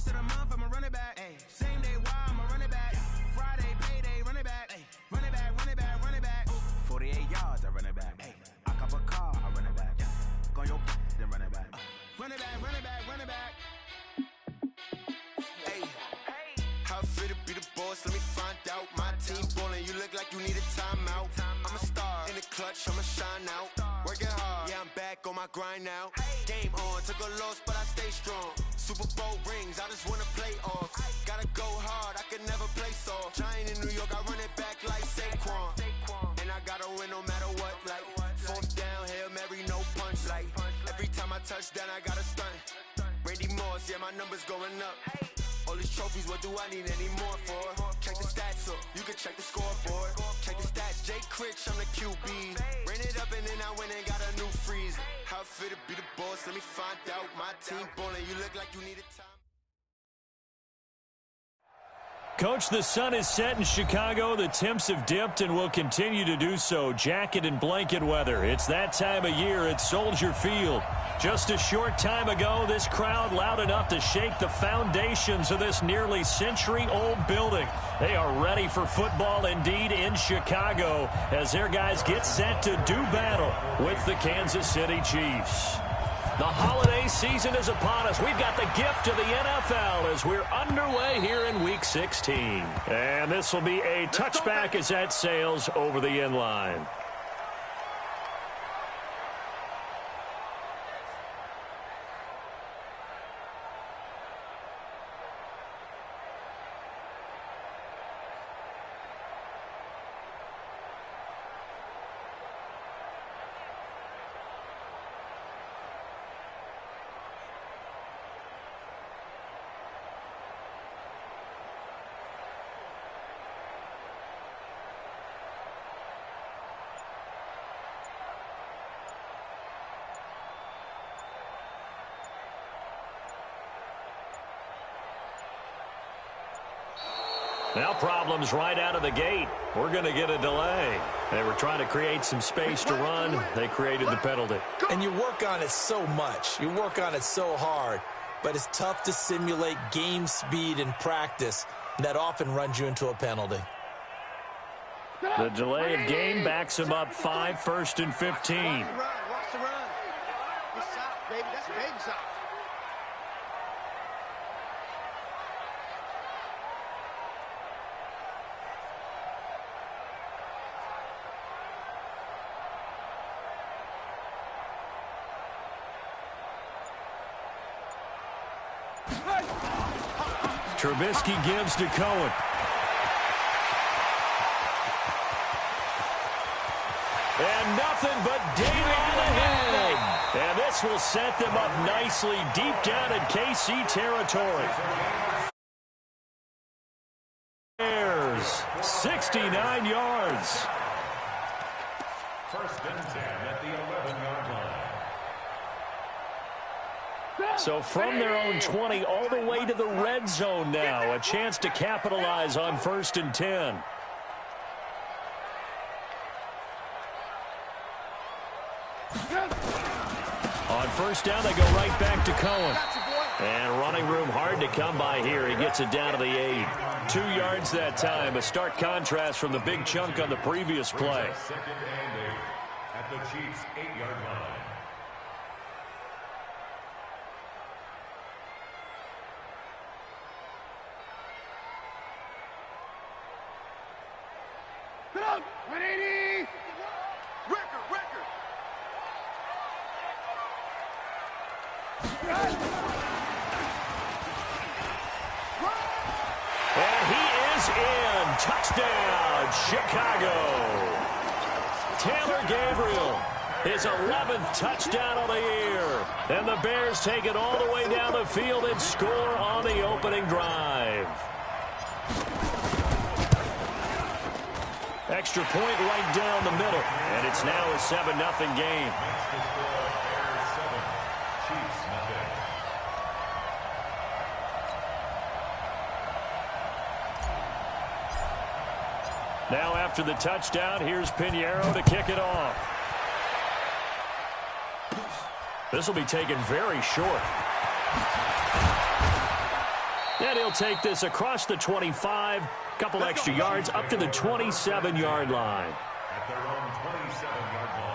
of the month, I'm a running back. Ay. Same day, why I'm a running back. Friday, payday, running back. Ay. Running back, running back, running back. 48 yards, I run it back. Ay. I cop a car, I run it back. Go your then run it back. Run it back, run it back, run it back. Hey, how fit to be the boss? Let me find out. My team ballin', you look like you need a timeout. I'm a star in the clutch, I'ma shine out. Working hard, yeah, I'm back on my grind now. Game on, took a loss, but I stay strong. Super Bowl rings, I just wanna play off. Gotta go hard, I can never play soft. Giant in New York, I run it back like Saquon. And I gotta win no matter what, like fourth down, Hail Mary, no punch. Like every time I touch down, I gotta stunt. Randy Moss, yeah, my numbers going up. All these trophies, what do I need any more for? Check the stats up, you can check the scoreboard. Check the stats, Jay Critch, I'm the QB. Ran it up and then I went and got a new freeze. How fit to be the boss, let me find out. My team ballin', you look like you need a time. Coach, the sun is set in Chicago. The temps have dipped and will continue to do so. Jacket and blanket weather. It's that time of year at Soldier Field. Just a short time ago, this crowd loud enough to shake the foundations of this nearly century-old building. They are ready for football indeed in Chicago as their guys get set to do battle with the Kansas City Chiefs. The holiday season is upon us. We've got the gift of the NFL as we're underway here in Week 16. And this will be a touchback as that sails over the end line. Now problems right out of the gate. We're going to get a delay. They were trying to create some space to run. They created the penalty. And you work on it so much. You work on it so hard. But it's tough to simulate game speed in practice. That often runs you into a penalty. The delay of game backs him up 5, 1st and 15. Watch the run. Good shot, baby. That's a baby shot. Trubisky gives to Cohen. And nothing but daylight ahead. And this will set them up nicely deep down in KC territory. Bears, 69 yards. First and 10 at the 11-yard line. So from their own 20 all the way to the red zone now. A chance to capitalize on 1st and 10. On first down, they go right back to Cohen. And running room hard to come by here. He gets it down to the 8. 2 yards that time. A stark contrast from the big chunk on the previous play. Second and 8 at the Chiefs' 8-yard line. Put up, 180. Record. And he is in. Touchdown, Chicago. Taylor Gabriel, his 11th touchdown of the year. And the Bears take it all the way down the field and score on the opening drive. Extra point right down the middle. And it's now a 7-0 game. Now after the touchdown, here's Pinheiro to kick it off. This will be taken very short. And he'll take this across the 25, couple extra yards up to the 27-yard line. At their own 27-yard line.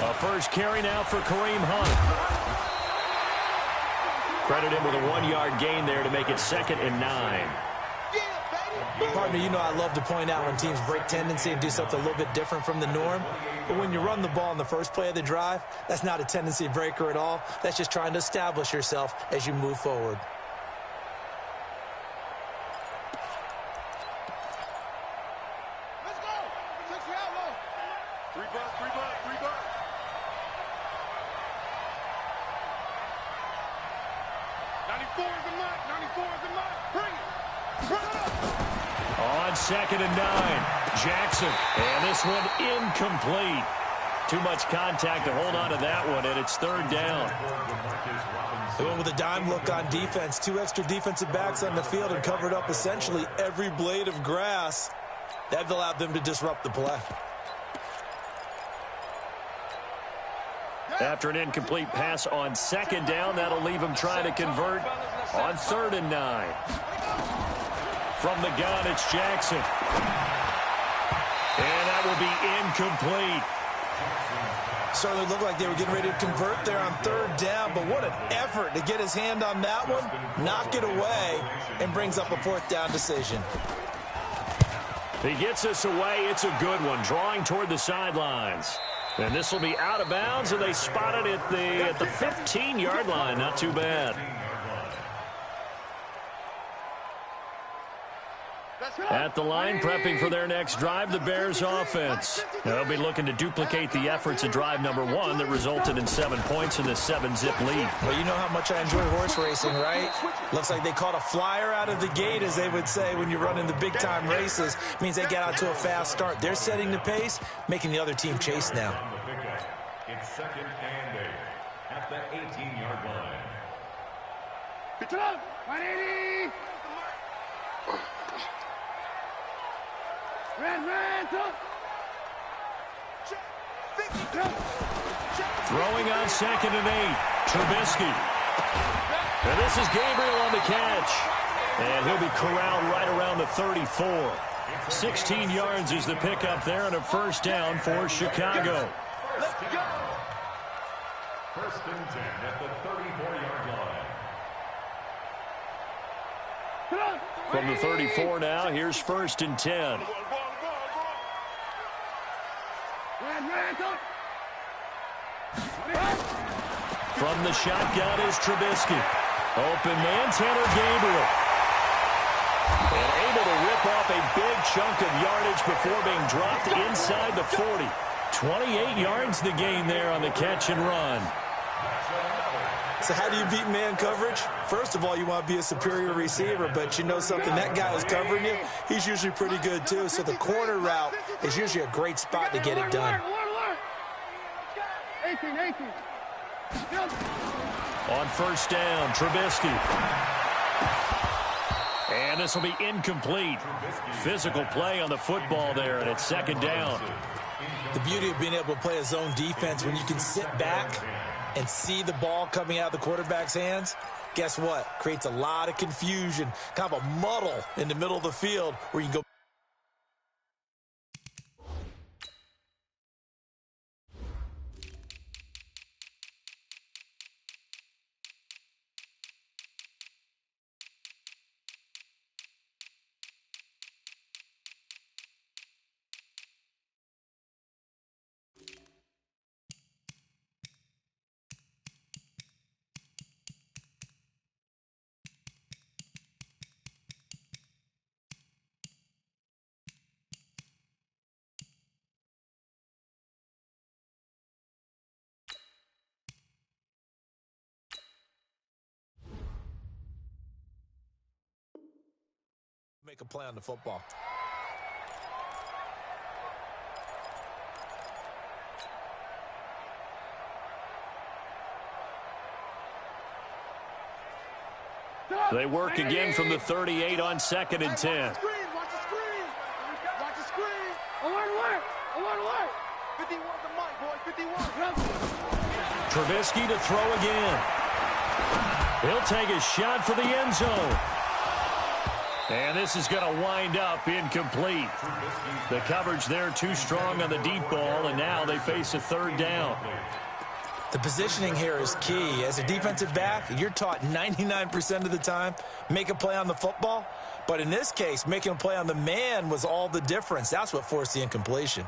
A first carry now for Kareem Hunt. Credit him with a 1-yard gain there to make it 2nd and 9. Partner, you know I love to point out when teams break tendency and do something a little bit different from the norm. But when you run the ball in the first play of the drive, that's not a tendency breaker at all. That's just trying to establish yourself as you move forward. Let's go. 3 bucks. 94 is the mark. 94 is the mark. Bring it. Run it up. On 2nd and 9, Jackson. And this one incomplete. Too much contact to hold on to that one, and it's 3rd down. They went with a dime look on defense. 2 extra defensive backs on the field and covered up essentially every blade of grass. That allowed them to disrupt the play. After an incomplete pass on 2nd down, that'll leave him trying to convert on 3rd and 9. From the gun, it's Jackson. And that will be incomplete. Certainly looked like they were getting ready to convert there on 3rd down, but what an effort to get his hand on that one, knock it away, and brings up a 4th down decision. He gets us away. It's a good one, drawing toward the sidelines. And this will be out of bounds, and they spot it at the 15-yard line. Not too bad. At the line, prepping for their next drive, the Bears offense. They'll be looking to duplicate the efforts of drive number 1 that resulted in 7 points in this 7-zip lead. Well, you know how much I enjoy horse racing, right? Looks like they caught a flyer out of the gate, as they would say when you run in the big-time races. Means they get out to a fast start. They're setting the pace, making the other team chase now. It's 2nd and 8 at the 18-yard line. Get it up. 180. Ran, up. Throwing on 2nd and 8, Trubisky. And this is Gabriel on the catch. And he'll be corralled right around the 34. 16 yards is the pickup there, and a 1st down for Chicago. Let's go. 1st and 10 at the 34-yard line. From the 34 now, here's 1st and 10. From the shotgun is Trubisky. Open man, Tanner Gabriel. And able to rip off a big chunk of yardage before being dropped inside the 40. 28 yards the gain there on the catch and run. So how do you beat man coverage? First of all, you want to be a superior receiver, but you know something, that guy who's covering you, he's usually pretty good too. So the corner route is usually a great spot to get it done. 18. On 1st down, Trubisky. And this will be incomplete. Physical play on the football there, and it's 2nd down. The beauty of being able to play a zone defense when you can sit back and see the ball coming out of the quarterback's hands, guess what? Creates a lot of confusion, kind of a muddle in the middle of the field where you can go. make a play on the football. They work again from the 38 on 2nd and 10. Watch the screen. Watch the screen. Alert. 51's the mic, boys. 51. Trubisky to throw again. He'll take a shot for the end zone. And this is going to wind up incomplete. The coverage there too strong on the deep ball, and now they face a 3rd down. The positioning here is key. As a defensive back, you're taught 99% of the time, make a play on the football. But in this case, making a play on the man was all the difference. That's what forced the incompletion.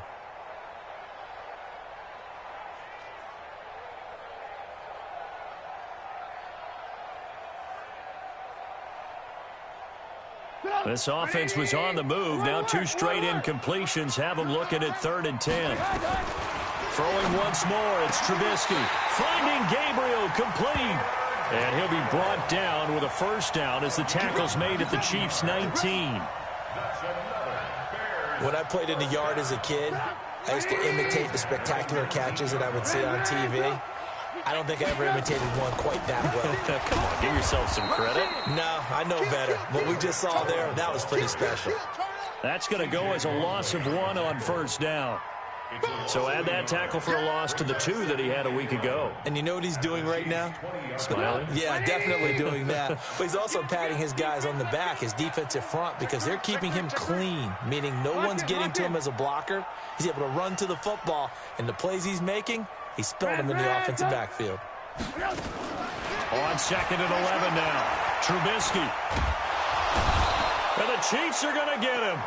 This offense was on the move. Now 2 straight incompletions have them looking at 3rd and 10. Throwing once more, it's Trubisky. Finding Gabriel, complete. And he'll be brought down with a 1st down as the tackle's made at the Chiefs' 19. When I played in the yard as a kid, I used to imitate the spectacular catches that I would see on TV. I don't think I ever imitated one quite that well. Come on, give yourself some credit. No, I know better. What we just saw there, that was pretty special. That's going to go as a loss of 1 on 1st down. So add that tackle for a loss to the 2 that he had a week ago. And you know what he's doing right now? Smiling? Yeah, definitely doing that. But he's also patting his guys on the back, his defensive front, because they're keeping him clean, meaning no one's getting to him as a blocker. He's able to run to the football, and the plays he's making, he's spilling them in the offensive backfield. On 2nd and 11 now. Trubisky. And the Chiefs are going to get him.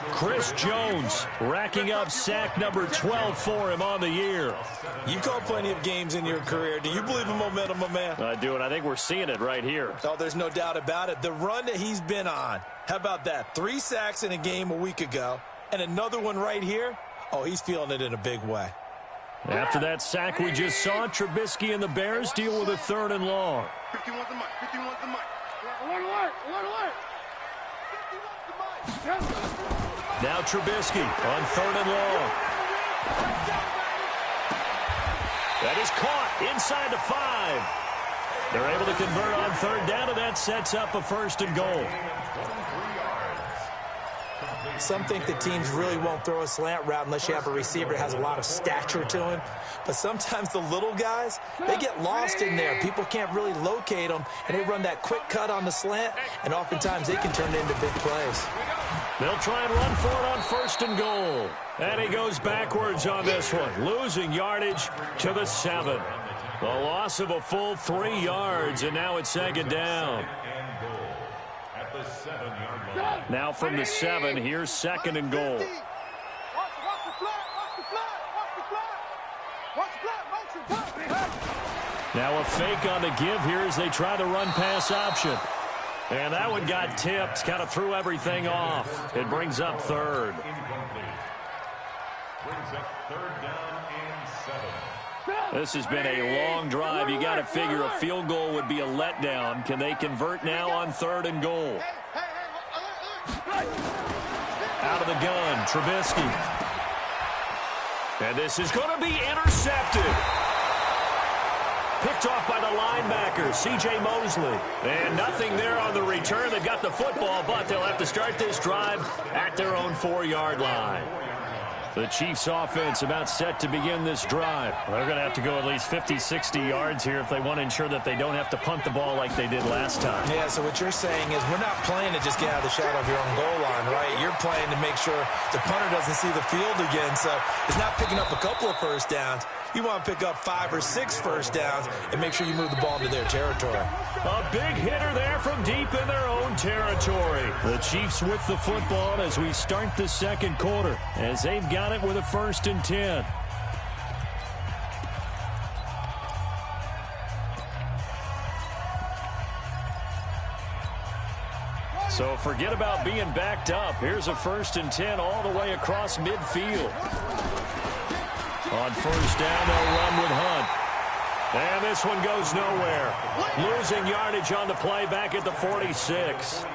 Chris Jones racking up sack number 12 for him on the year. You called plenty of games in your career. Do you believe in momentum, my man? I do, and I think we're seeing it right here. Oh, there's no doubt about it. The run that he's been on, how about that? 3 sacks in a game a week ago, and another one right here. Oh, he's feeling it in a big way. After that sack we just saw, Trubisky and the Bears deal with a 3rd and long. 51's the mic. 51's the mic. Alert. 51's the mic. Now Trubisky on 3rd and long. That is caught inside the 5. They're able to convert on 3rd down, and that sets up a 1st and goal. Some think that teams really won't throw a slant route unless you have a receiver that has a lot of stature to him. But sometimes the little guys, they get lost in there. People can't really locate them, and they run that quick cut on the slant, and oftentimes they can turn it into big plays. They'll try and run for it on 1st and goal. And he goes backwards on this one, losing yardage to the 7. The loss of a full 3 yards, and now it's 2nd down. Now from the 7, here's 2nd and goal. Now a fake on the give here as they try the run-pass option. And that one got tipped, kind of threw everything off. It brings up 3rd. This has been a long drive. You got to figure a field goal would be a letdown. Can they convert now on 3rd and goal? Out of the gun, Trubisky. And this is going to be intercepted. Picked off by the linebacker, C.J. Mosley. And nothing there on the return. They've got the football, but they'll have to start this drive at their own 4-yard line. The Chiefs offense about set to begin this drive. They're going to have to go at least 50, 60 yards here if they want to ensure that they don't have to punt the ball like they did last time. Yeah, so what you're saying is we're not playing to just get out of the shadow of your own goal line, right? You're playing to make sure the punter doesn't see the field again. So it's not picking up a couple of 1st downs. You want to pick up 5 or 6 1st downs and make sure you move the ball into their territory. A big hitter there from deep in their own territory. The Chiefs with the football as we start the 2nd quarter, as they've got it with a 1st and 10. So forget about being backed up. Here's a 1st and 10 all the way across midfield. On 1st down, they'll run with Hunt. And this one goes nowhere. Losing yardage on the play back at the 46.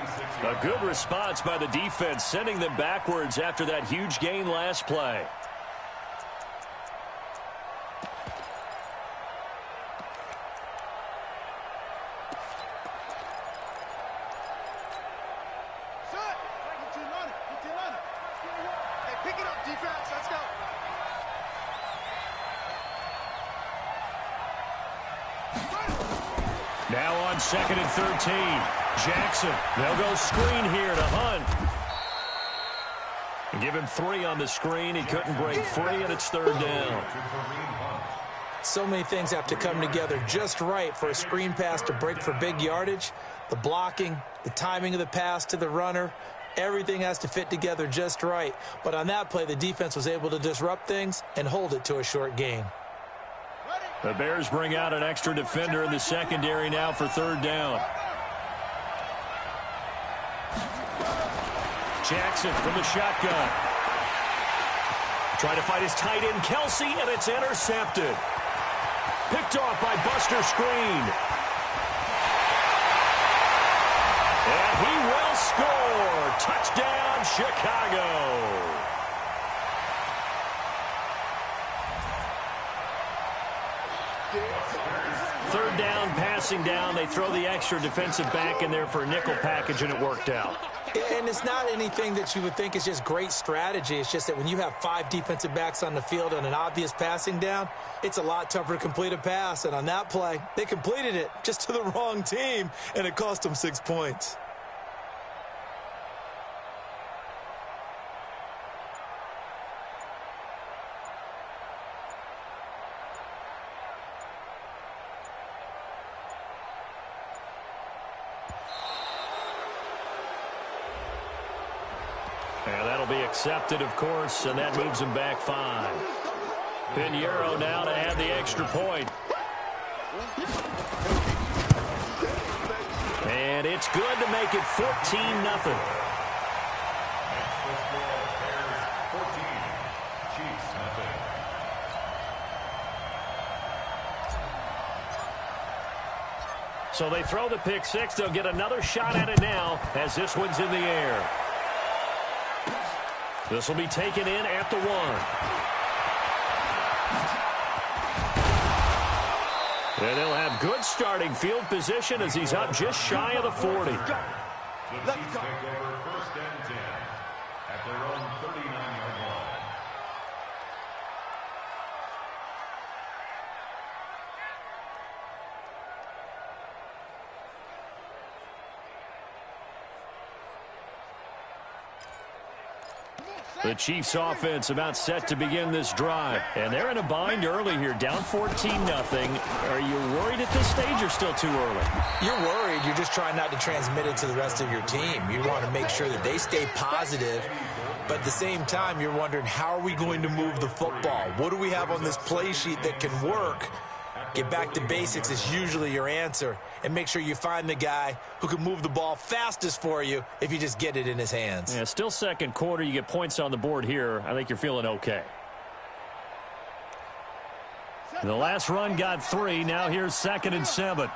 A good response by the defense, sending them backwards after that huge gain last play. Pick it up, defense. Let's go. Now on 2nd and 13. Jackson. They'll go screen here to Hunt. Give him 3 on the screen. He couldn't break free, and it's 3rd down. So many things have to come together just right for a screen pass to break for big yardage. The blocking, the timing of the pass to the runner, everything has to fit together just right. But on that play, the defense was able to disrupt things and hold it to a short gain. The Bears bring out an extra defender in the secondary now for 3rd down. Jackson from the shotgun. Trying to fight his tight end, Kelsey, and it's intercepted. Picked off by Buster Screen. And he will score. Touchdown, Chicago. Third down, passing down. They throw the extra defensive back in there for a nickel package, and it worked out. And it's not anything that you would think is just great strategy. It's just that when you have 5 defensive backs on the field on an obvious passing down, it's a lot tougher to complete a pass. And on that play, they completed it just to the wrong team, and it cost them 6 points. And that'll be accepted, of course, and that moves him back 5. Pinheiro now to add the extra point. And it's good to make it 14-0. So they throw the pick 6. They'll get another shot at it now as this one's in the air. This will be taken in at the 1. And they'll have good starting field position as he's up just shy of the 40. The Chiefs take over 1st and 10 at their own 39-yard line. The Chiefs offense about set to begin this drive. And they're in a bind early here, down 14-0. Are you worried at this stage or still too early? You're worried. You're just trying not to transmit it to the rest of your team. You want to make sure that they stay positive. But at the same time, you're wondering, how are we going to move the football? What do we have on this play sheet that can work? Get back to basics is usually your answer. And make sure you find the guy who can move the ball fastest for you if you just get it in his hands. Yeah, still second quarter. You get points on the board here. I think you're feeling okay. The last run got 3. Now here's 2nd and 7.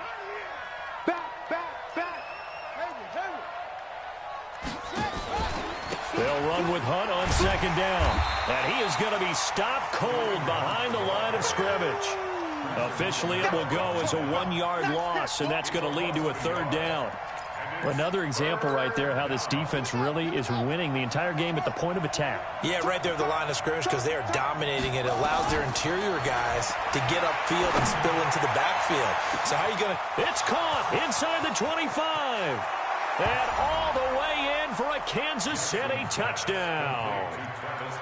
They'll run with Hunt on 2nd down. And he is going to be stopped cold behind the line of scrimmage. Officially, it will go as a 1-yard loss, and that's going to lead to a 3rd down. Another example right there how this defense really is winning the entire game at the point of attack. Yeah, right there at the line of scrimmage, because they are dominating it. It allows their interior guys to get upfield and spill into the backfield. So how are you going to... It's caught inside the 25. And all the way in for a Kansas City touchdown.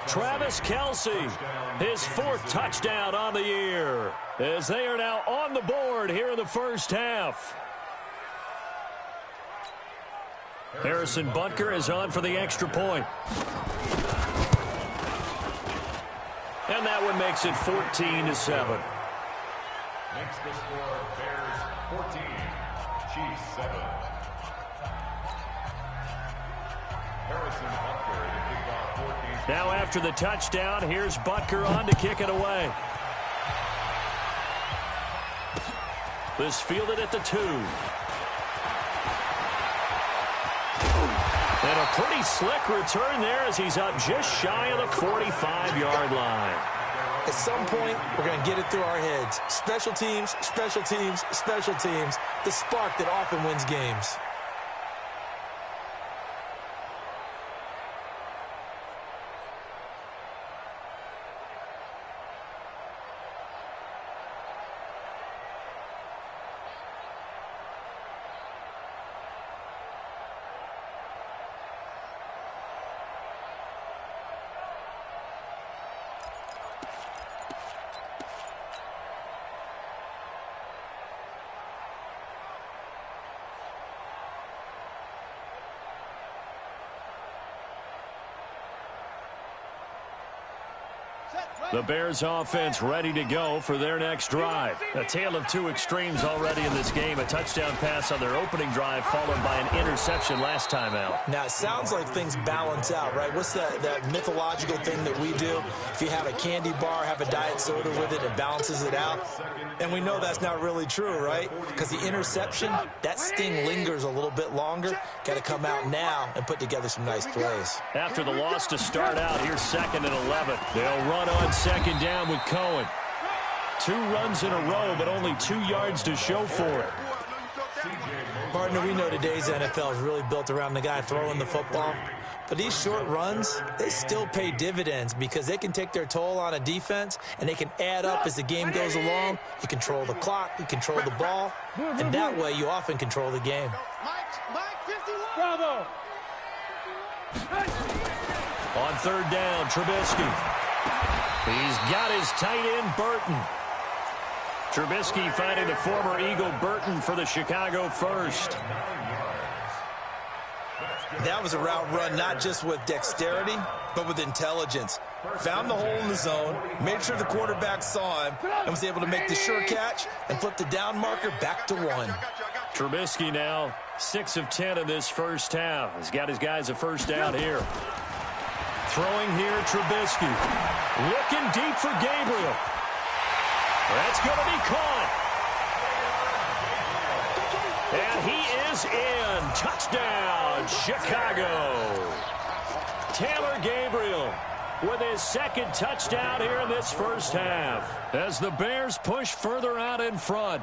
Travis Kelce, his 4th touchdown on the year, as they are now on the board here in the first half. Harrison Butker is on for the extra point. And that one makes it 14-7. Makes the score Bears 14, Chiefs 7. Harrison Butker to kick off 14. Now after the touchdown, here's Butker on to kick it away. This fielded at the 2. A pretty slick return there as he's up just shy of the 45-yard line. At some point, we're going to get it through our heads. Special teams, special teams, special teams. The spark that often wins games. The Bears offense ready to go for their next drive. A tale of two extremes already in this game. A touchdown pass on their opening drive followed by an interception last time out. Now, it sounds like things balance out, right? What's that mythological thing that we do? If you have a candy bar, have a diet soda with it, it balances it out. And we know that's not really true, right? Because the interception, that sting lingers a little bit longer. Got to come out now and put together some nice plays. After the loss to start out, here's 2nd and 11. They'll run on 2nd down with Cohen. 2 runs in a row, but only 2 yards to show for it. Partner, we know today's NFL is really built around the guy throwing the football. But these short runs, they still pay dividends because they can take their toll on a defense, and they can add up as the game goes along. You control the clock, you control the ball, and that way you often control the game. Bravo! On 3rd down, Trubisky. He's got his tight end, Burton. Trubisky finding the former Eagle Burton for the Chicago first. That was a route run not just with dexterity, but with intelligence. Found the hole in the zone, made sure the quarterback saw him, and was able to make the sure catch and flip the down marker back to 1. Trubisky now 6 of 10 in this first half. He's got his guys a first down here. Throwing here, Trubisky. Looking deep for Gabriel. That's going to be caught. And he is in. Touchdown, Chicago. Taylor Gabriel with his 2nd touchdown here in this first half as the Bears push further out in front.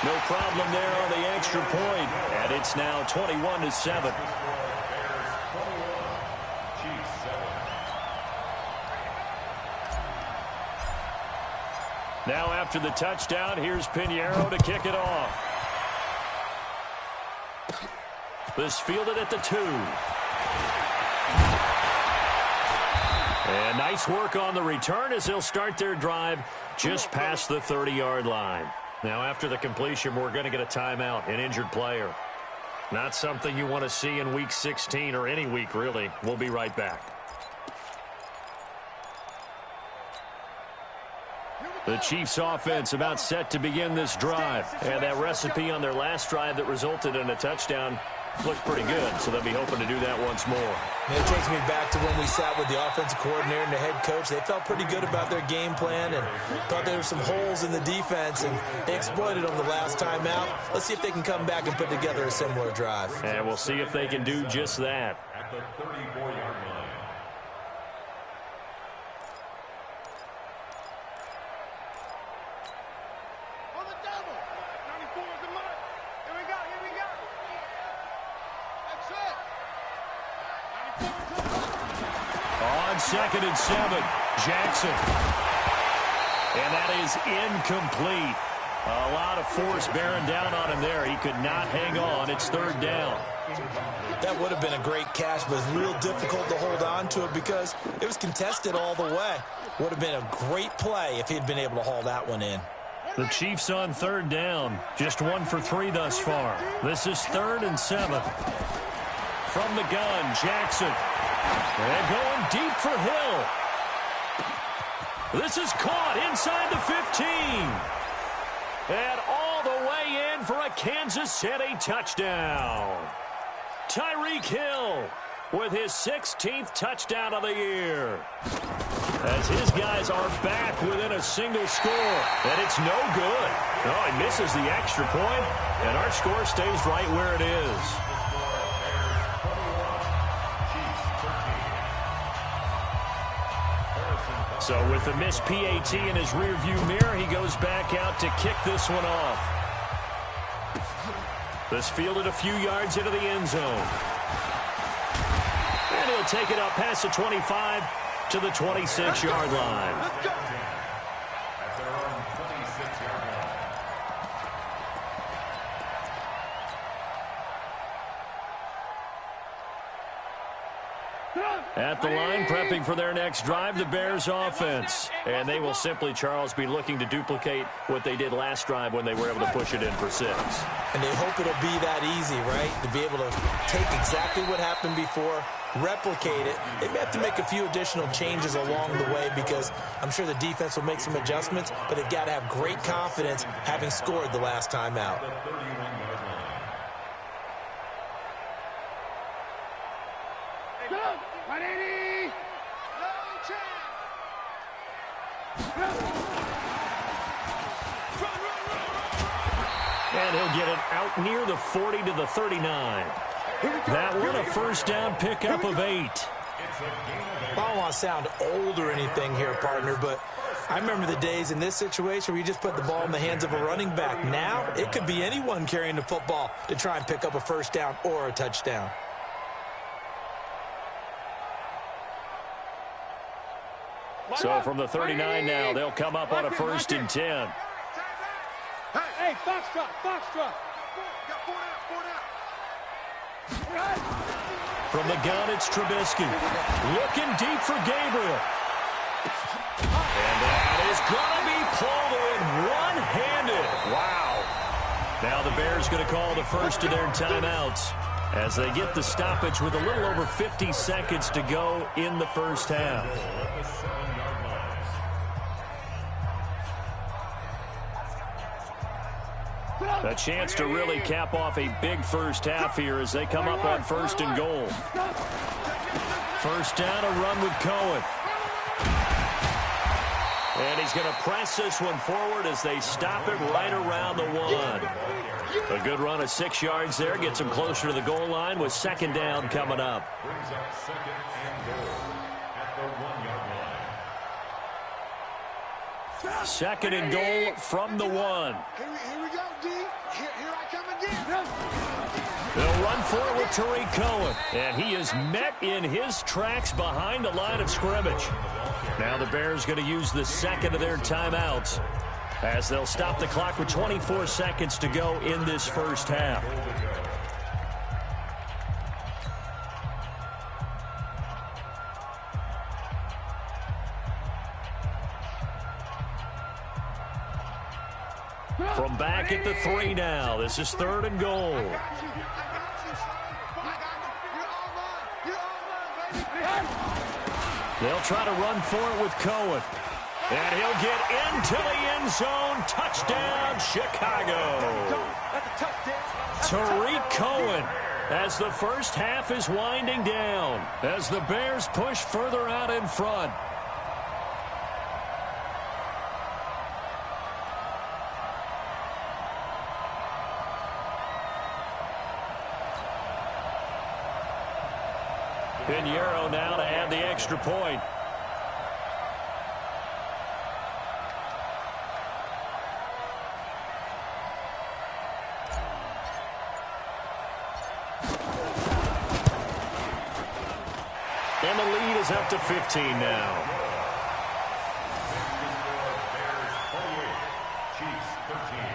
No problem there on the extra point, and it's now 21-7. Now after the touchdown, here's Pinheiro to kick it off. This fielded at the 2. And nice work on the return as they'll start their drive just past the 30-yard line. Now, after the completion, we're going to get a timeout, an injured player. Not something you want to see in Week 16 or any week, really. We'll be right back. The Chiefs' offense about set to begin this drive. And that recipe on their last drive that resulted in a touchdown looked pretty good, so they'll be hoping to do that once more. And it takes me back to when we sat with the offensive coordinator and the head coach. They felt pretty good about their game plan and thought there were some holes in the defense, and they exploited them the last time out. Let's see if they can come back and put together a similar drive. And we'll see if they can do just that. At the 34-yard line. On 2nd and 7, Jackson. And that is incomplete. A lot of force bearing down on him there. He could not hang on. It's 3rd down. That would have been a great catch, but it's real difficult to hold on to it because it was contested all the way. Would have been a great play if he'd been able to haul that one in. The Chiefs on 3rd down. Just 1 for 3 thus far. This is 3rd and 7. From the gun, Jackson. And going deep for Hill. This is caught inside the 15. And all the way in for a Kansas City touchdown. Tyreek Hill with his 16th touchdown of the year. As his guys are back within a single score. And it's no good. Oh, he misses the extra point, and our score stays right where it is. So with the missed PAT in his rearview mirror, he goes back out to kick this one off. This fielded a few yards into the end zone. And he'll take it up past the 25 to the 26-yard line. At their own 26-yard line. At the line, prepping for their next drive, the Bears offense. And they will simply, Charles, be looking to duplicate what they did last drive when they were able to push it in for 6. And they hope it'll be that easy, right? To be able to take exactly what happened before, replicate it. They may have to make a few additional changes along the way because I'm sure the defense will make some adjustments, but they've got to have great confidence having scored the last time out. And he'll get it out near the 40 to the 39. That one, a first down pickup of 8. I don't want to sound old or anything here, partner, but I remember the days in this situation where you just put the ball in the hands of a running back. Now, it could be anyone carrying the football to try and pick up a first down or a touchdown. So from the 39 now, they'll come up on a 1st and 10. Hey, foxtrot, foxtrot. From the gun, it's Trubisky. Looking deep for Gabriel. And that is going to be pulled in one-handed. Wow. Now the Bears going to call the first of their timeouts as they get the stoppage with a little over 50 seconds to go in the first half. A chance to really cap off a big first half here as they come up on 1st and goal. First down, a run with Cohen. And he's going to press this one forward as they stop it right around the 1. A good run of 6 yards there. Gets him closer to the goal line with 2nd down coming up. Brings up 2nd and goal at the 1-yard line. 2nd and goal from the 1. Here we go, D. Here I come again. They'll run for it with Tariq Cohen. And he is met in his tracks behind the line of scrimmage. Now the Bears going to use the 2nd of their timeouts as they'll stop the clock with 24 seconds to go in this first half. From back at the 3 now. This is 3rd and goal. They'll try to run for it with Cohen. And he'll get into the end zone. Touchdown, Chicago. Tariq Cohen as the first half is winding down. As the Bears push further out in front. Pinheiro now to add the extra point. And the lead is up to 15 now. Bears 48, Chiefs 13.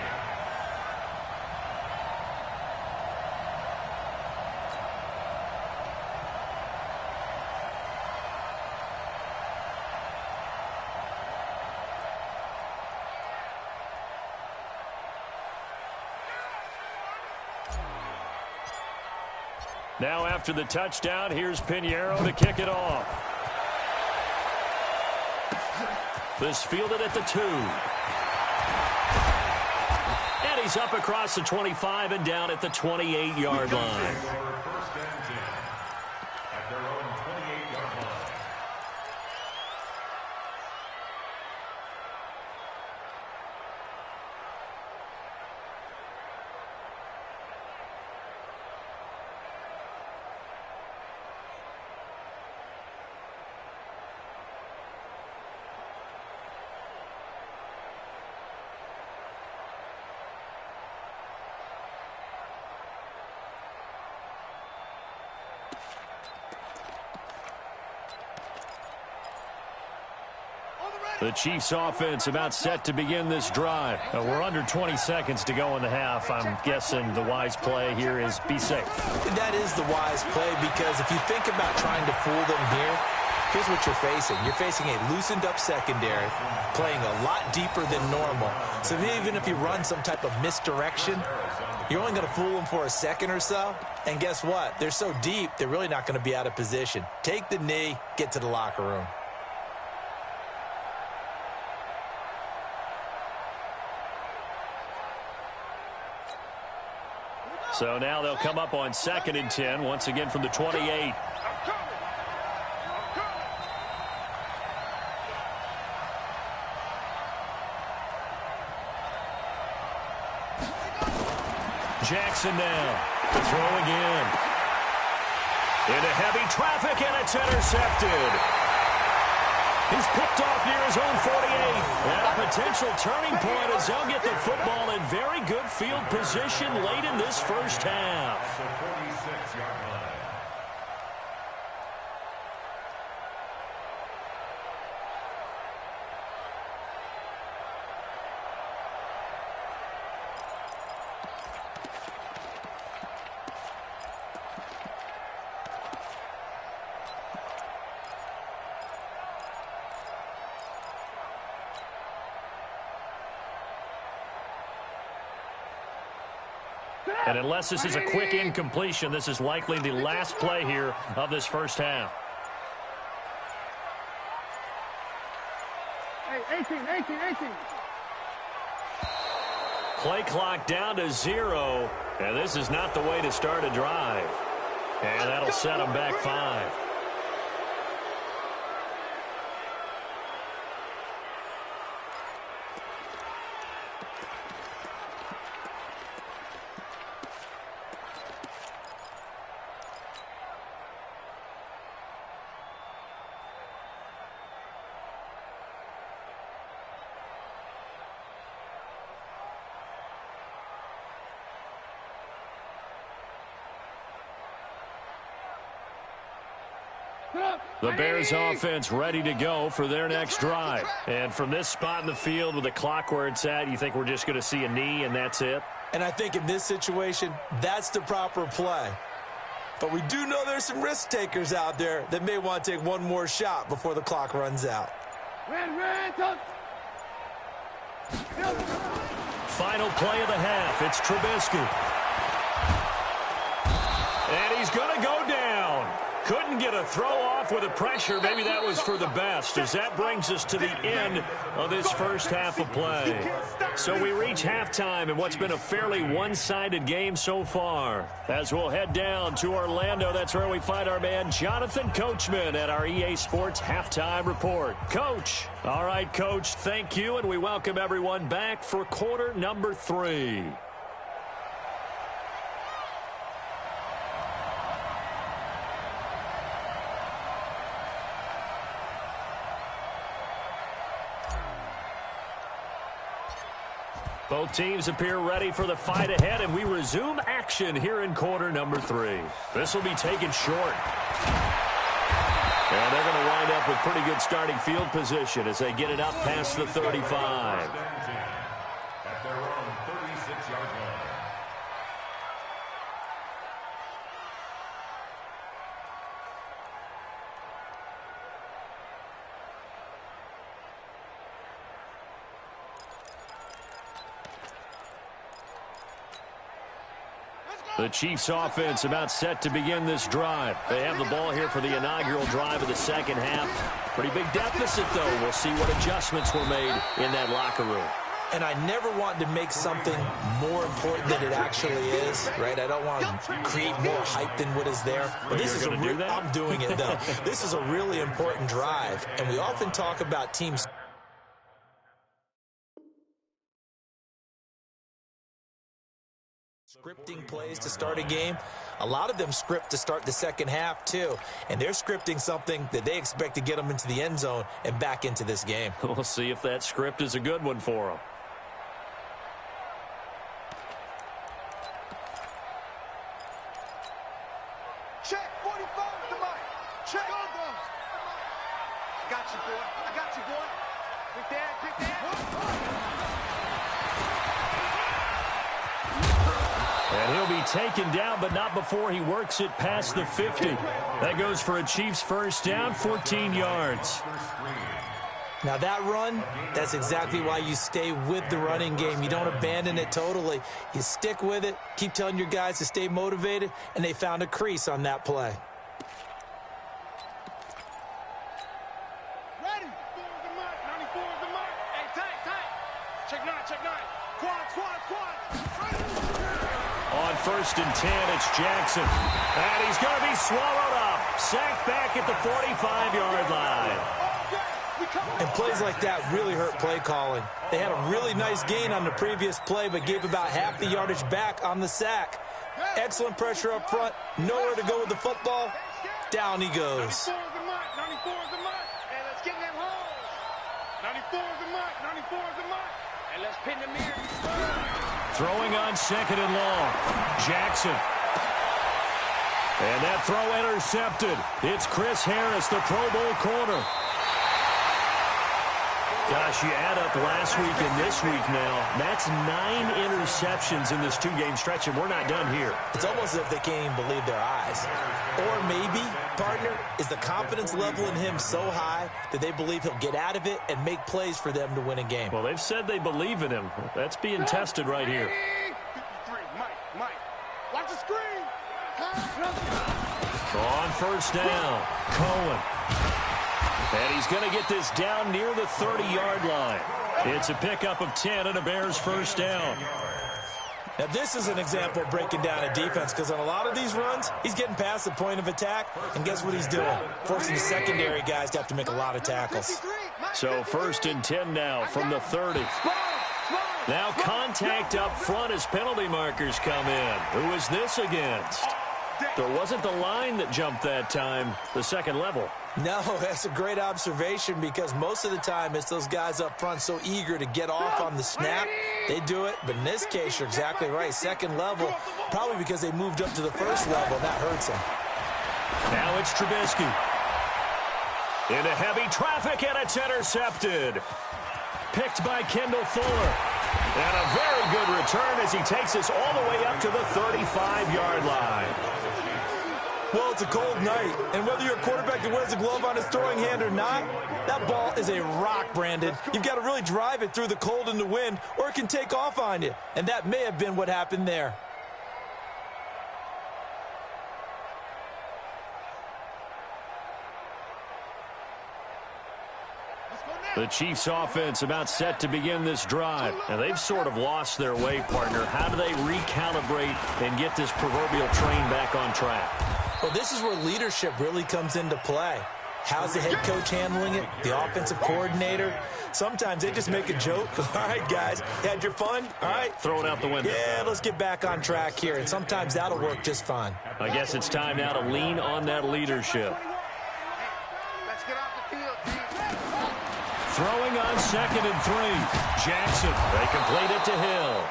Now after the touchdown, here's Pinheiro to kick it off. This fielded at the 2. And he's up across the 25 and down at the 28-yard line. First and 10 at their own 28-yard line. The Chiefs offense about set to begin this drive. We're under 20 seconds to go in the half. I'm guessing the wise play here is be safe. That is the wise play, because if you think about trying to fool them here, here's what you're facing. You're facing a loosened up secondary, playing a lot deeper than normal. So even if you run some type of misdirection, you're only going to fool them for a second or so. And guess what? They're so deep, they're really not going to be out of position. Take the knee, get to the locker room. So now they'll come up on 2nd and 10, once again from the 28. Jackson now, throwing in. Into heavy traffic, and it's intercepted. He's picked off near his own 48. And a potential turning point as they'll get the football in very good field position late in this first half. The 46-yard line. And unless this is a quick incompletion, this is likely the last play here of this first half. Hey, 18. Play clock down to 0, and this is not the way to start a drive. And that'll set them back 5. The Bears offense ready to go for their next drive. And from this spot in the field with the clock where it's at, you think we're just going to see a knee and that's it? And I think in this situation, that's the proper play. But we do know there's some risk takers out there that may want to take one more shot before the clock runs out. Final play of the half. It's Trubisky. And he's going to go down. Couldn't get a throw off with the pressure. Maybe that was for the best, as that brings us to the end of this first half of play. So we reach halftime in what's been a fairly one-sided game so far. As we'll head down to Orlando, that's where we find our man Jonathan Coachman at our EA Sports Halftime Report. Coach. All right, Coach, thank you, and we welcome everyone back for quarter number 3. Both teams appear ready for the fight ahead, and we resume action here in quarter number 3. This will be taken short. And they're going to wind up with pretty good starting field position as they get it up past the 35. At their own 36-yard line. The Chiefs offense about set to begin this drive. They have the ball here for the inaugural drive of the second half. Pretty big deficit, though. We'll see what adjustments were made in that locker room. And I never want to make something more important than it actually is, right? I don't want to create more hype than what is there. But this is I'm doing it, though. This is a really important drive, and we often talk about teams scripting plays to start a game. A lot of them script to start the second half, too. And they're scripting something that they expect to get them into the end zone and back into this game. We'll see if that script is a good one for them. Check, 45 to Mike. Check. I got you, boy. I got you, boy. Pick that, pick that. And he'll be taken down, but not before he works it past the 50. That goes for a Chiefs first down, 14 yards. Now that run, that's exactly why you stay with the running game. You don't abandon it totally. You stick with it, keep telling your guys to stay motivated, and they found a crease on that play. Ready. 94 is the mark. 94 is the mark. Hey, tight. Check 9, check 9. Quad. On first and 10, it's Jackson. And he's going to be swallowed up. Sacked back at the 45-yard line. And plays like that really hurt play calling. They had a really nice gain on the previous play, but gave about half the yardage back on the sack. Excellent pressure up front. Nowhere to go with the football. Down he goes. 94 is the mark. 94 is the mark. And let's get in them holes. 94 is the mark. 94 is the mark. And let's pin the mirror. Throwing on second and long. Jackson. And that throw intercepted. It's Chris Harris, the Pro Bowl corner. Gosh, you add up last week and this week now. That's 9 interceptions in this two-game stretch, and we're not done here. It's almost as if they can't even believe their eyes. Or maybe, partner, is the confidence level in him so high that they believe he'll get out of it and make plays for them to win a game. Well, they've said they believe in him. That's being tested right here. 53, Mike. Watch the screen. On first down, Cohen. And he's going to get this down near the 30-yard line. It's a pickup of 10 and a Bears first down. Now, this is an example of breaking down a defense, because on a lot of these runs, he's getting past the point of attack, and guess what he's doing? Forcing the secondary guys to have to make a lot of tackles. So first and 10 now from the 30. Now contact up front as penalty markers come in. Who is this against? There wasn't the line that jumped that time, the second level. No, that's a great observation, because most of the time it's those guys up front so eager to get off on the snap. They do it, but in this case, you're exactly right. Second level, probably because they moved up to the first level, and that hurts them. Now it's Trubisky. Into heavy traffic, and it's intercepted. Picked by Kendall Fuller. And a very good return as he takes us all the way up to the 35-yard line. Well, it's a cold night, and whether you're a quarterback that wears a glove on his throwing hand or not, that ball is a rock, Brandon. You've got to really drive it through the cold and the wind, or it can take off on you. And that may have been what happened there. The Chiefs offense about set to begin this drive. And they've sort of lost their way, partner. How do they recalibrate and get this proverbial train back on track? Well, this is where leadership really comes into play. How's the head coach handling it? The offensive coordinator? Sometimes they just make a joke. All right, guys, you had your fun? All right. Throw it out the window. Yeah, let's get back on track here. And sometimes that'll work just fine. I guess it's time now to lean on that leadership. Let's get off the field, team. Throwing on second and 3. Jackson. They complete it to Hill.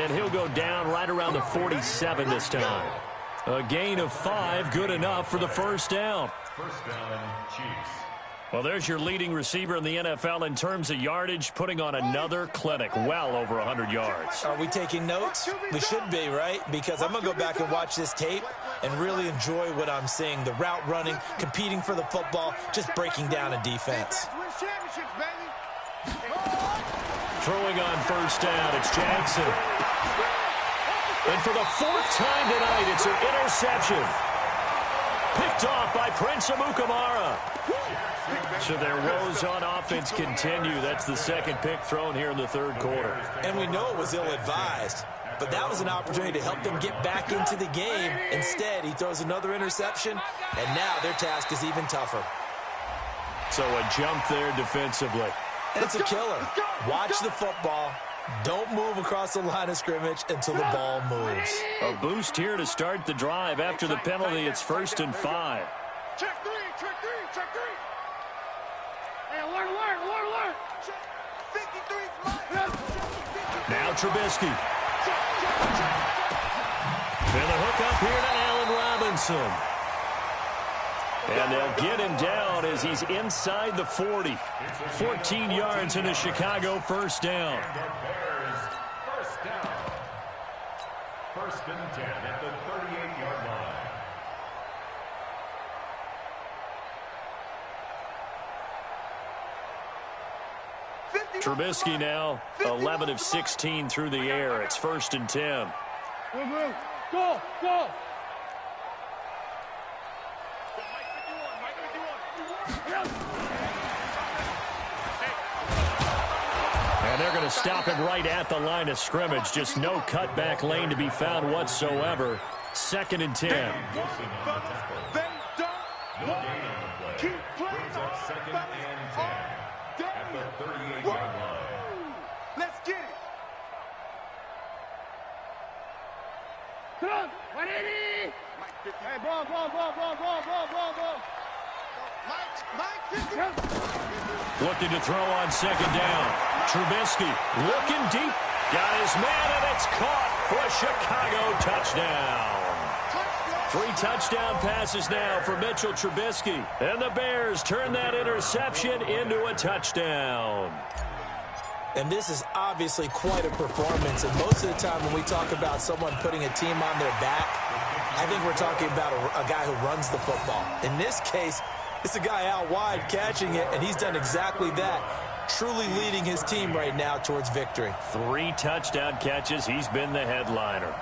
And he'll go down right around the 47 this time. A gain of 5, good enough for the first down. First down, Chiefs. Well, there's your leading receiver in the NFL in terms of yardage, putting on another clinic, well over 100 yards. Are we taking notes? We should be, right? Because I'm going to go back and watch this tape and really enjoy what I'm seeing. The route running, competing for the football, just breaking down a defense. Throwing on first down, it's Jackson. And for the 4th time tonight, it's an interception. Pick Picked off by Prince Amukamara. So their woes on offense continue. That's the second pick thrown here in the third quarter. And we know it was ill-advised, but that was an opportunity to help them get back into the game. Instead, he throws another interception, and now their task is even tougher. So a jump there defensively. And it's a killer. Watch the football. Don't move across the line of scrimmage until the ball moves. A boost here to start the drive. After the penalty, it's 1st and 5. Check three, check three, check three. Hey, alert. 53's mine. Now Trubisky. And the hook up here to Allen Robinson. And they'll get him down as he's inside the 40. 14 yards in a Chicago first down. First down. 1st and 10 at the 38-yard line. Trubisky now 11 of 16 through the air. It's 1st and 10. Go. And they're going to stop him right at the line of scrimmage. Just no cutback lane to be found whatsoever. 2nd and 10. They don't want to keep playing on 2nd and 10 at the 38-yard line. Let's get it. Come on, 180. Hey, ball. Mike, Looking to throw on 2nd down. Trubisky looking deep. Got his man, and it's caught for a Chicago touchdown. 3 touchdown passes now for Mitchell Trubisky. And the Bears turn that interception into a touchdown. And this is obviously quite a performance. And most of the time when we talk about someone putting a team on their back, I think we're talking about a guy who runs the football. In this case, it's a guy out wide catching it, and he's done exactly that, truly leading his team right now towards victory. 3 touchdown catches. He's been the headliner.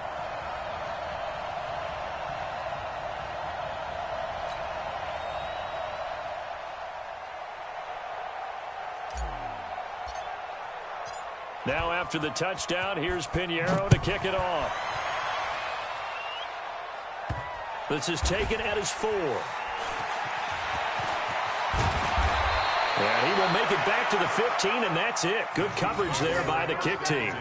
Now after the touchdown, here's Pinheiro to kick it off. This is taken at his 4. And he will make it back to the 15, and that's it. Good coverage there by the kick team.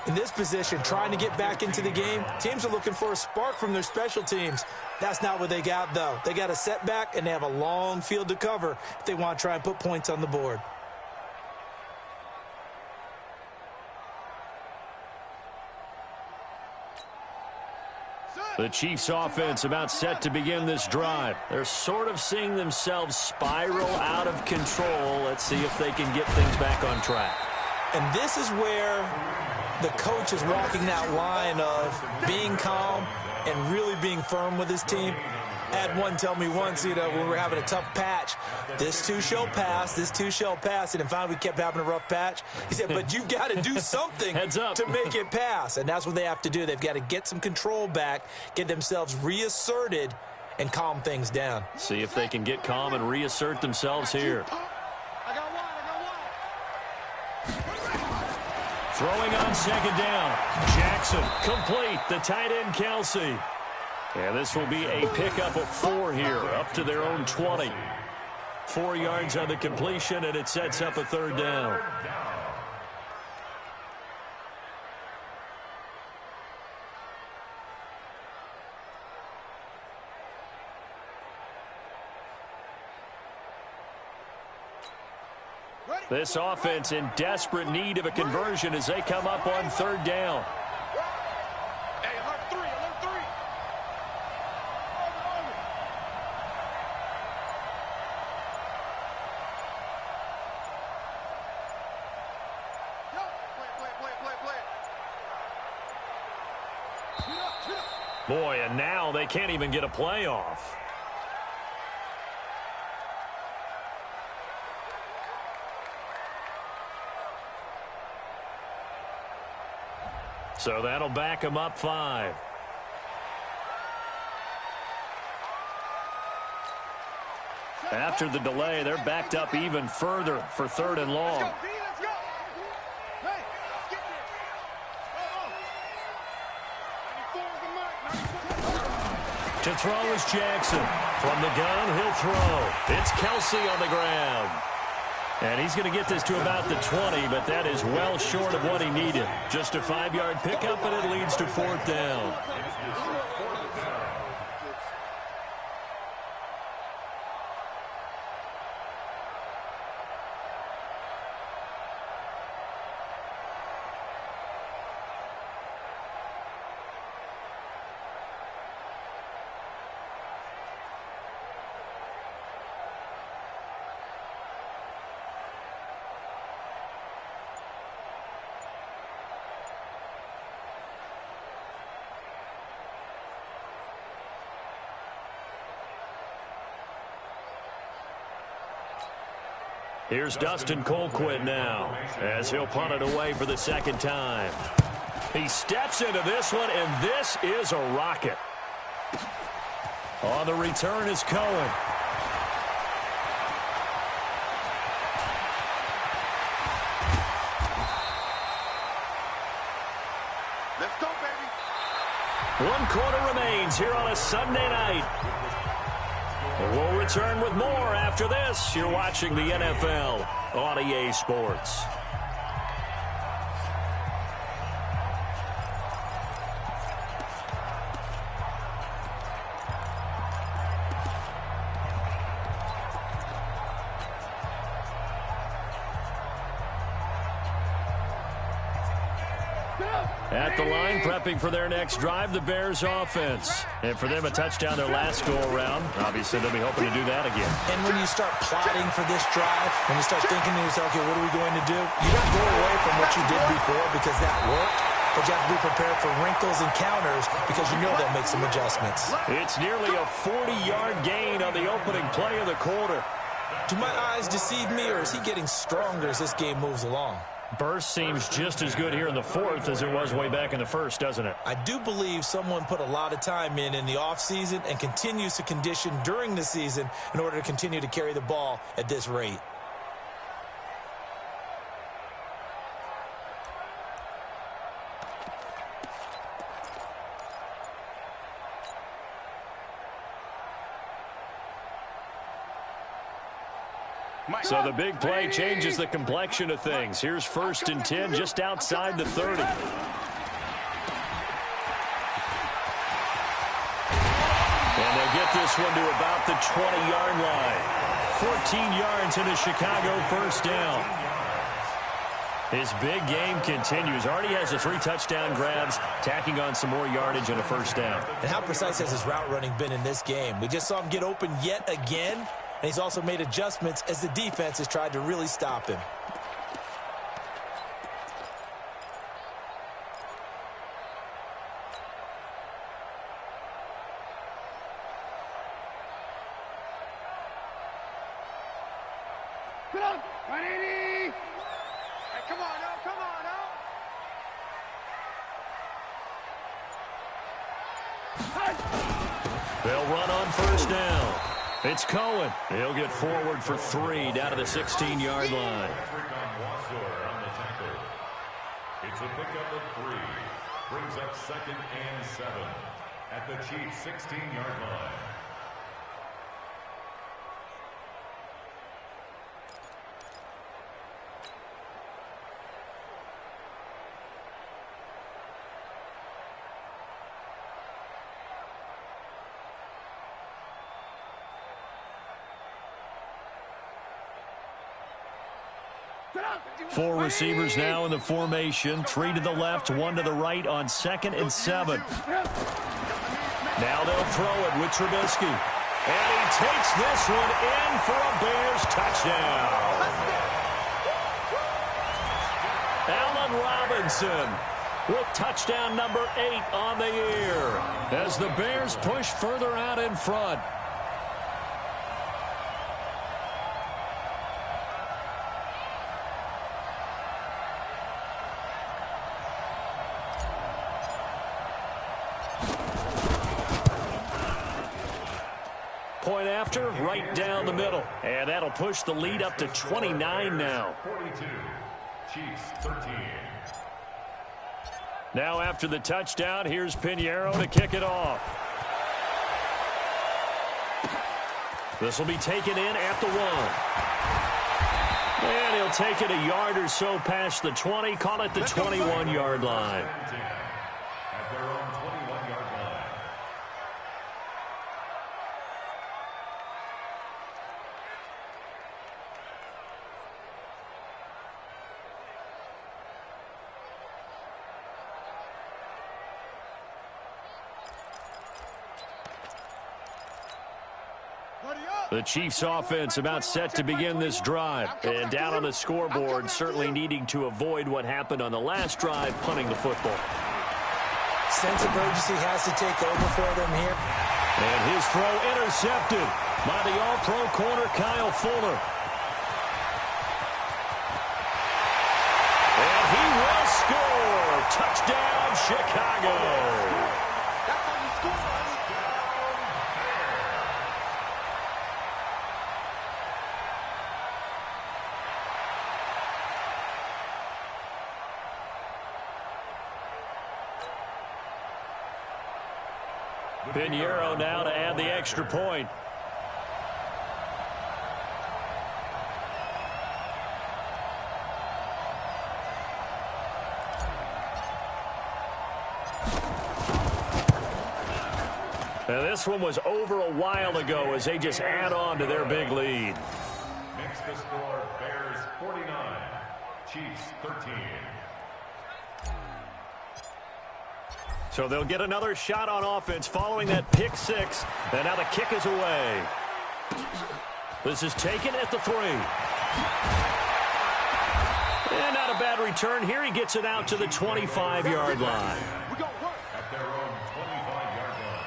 In this position, trying to get back into the game, teams are looking for a spark from their special teams. That's not what they got, though. They got a setback, and they have a long field to cover if they want to try and put points on the board. The Chiefs offense about set to begin this drive. They're sort of seeing themselves spiral out of control. Let's see if they can get things back on track. And this is where the coach is walking that line of being calm and really being firm with his team. I had one tell me once, when we were having a tough patch, this too shall pass, and then finally we kept having a rough patch. He said, but you've got to do something Heads up. to make it pass, and that's what they have to do. They've got to get some control back, get themselves reasserted, and calm things down. See if they can get calm and reassert themselves here. I got one. Throwing on 2nd down. Jackson complete. The tight end, Kelsey. And this will be a pickup of 4 here, up to their own 20. 4 yards on the completion, and it sets up a 3rd down. This offense in desperate need of a conversion as they come up on 3rd down. Hey, alert 3. Play. Boy, and now they can't even get a play off. So that'll back them up 5. After the delay, they're backed up even further for 3rd and long. Let's go. Hey, get there. To throw is Jackson. From the gun, he'll throw. It's Kelsey on the ground. And he's going to get this to about the 20, but that is well short of what he needed. Just a 5-yard pickup, and it leads to 4th down. Here's Dustin Colquitt now as he'll punt it away for the 2nd time. He steps into this one, and this is a rocket. On the return is Cohen. Let's go, baby. 1 quarter remains here on a Sunday night. We'll return with more after this. You're watching the NFL on EA Sports. At the line, prepping for their next drive, the Bears offense. And for them, a touchdown their last go-around. Obviously, they'll be hoping to do that again. And when you start plotting for this drive, when you start thinking to yourself, okay, what are we going to do? You don't go away from what you did before because that worked. But you have to be prepared for wrinkles and counters because you know they'll make some adjustments. It's nearly a 40-yard gain on the opening play of the quarter. Do my eyes deceive me, or is he getting stronger as this game moves along? Burst seems just as good here in the 4th as it was way back in the 1st, doesn't it? I do believe someone put a lot of time in the offseason and continues to condition during the season in order to continue to carry the ball at this rate. So the big play changes the complexion of things. Here's 1st and 10 just outside the 30. And they'll get this one to about the 20-yard line. 14 yards in a Chicago 1st down. His big game continues. Already has the 3 touchdown grabs, tacking on some more yardage and a 1st down. And how precise has his route running been in this game? We just saw him get open yet again. And he's also made adjustments as the defense has tried to really stop him. Put up, 180. Hey, come on now, come on now. They'll run on 1st down. It's Cohen. He'll get forward for 3 down to the 16-yard line. It's a pickup of 3. Brings up 2nd and 7 at the Chiefs' 16-yard line. Four receivers now in the formation. 3 to the left, 1 to the right on 2nd and 7. Now they'll throw it with Trubisky. And he takes this one in for a Bears touchdown. Allen Robinson with touchdown number 8 on the year as the Bears push further out in front. Point after, right down the middle. And that'll push the lead up to 29 now. 42, Chiefs 13. Now after the touchdown, here's Pinheiro to kick it off. This will be taken in at the 1. And he'll take it a yard or so past the 20, call it the 21-yard line. At their own 21-yard line. The Chiefs offense about set to begin this drive. And down on the scoreboard, certainly needing to avoid what happened on the last drive, punting the football. Sense of urgency has to take over for them here. And his throw intercepted by the all-pro corner, Kyle Fuller. And he will score. Touchdown, Chicago. That's how you score. Pinheiro now to add the extra point. Now this one was over a while ago as they just add on to their big lead. Makes the score Bears 49, Chiefs 13. So they'll get another shot on offense following that pick 6. And now the kick is away. This is taken at the 3. And not a bad return. Here he gets it out to the 25-yard line. At their own 25-yard line.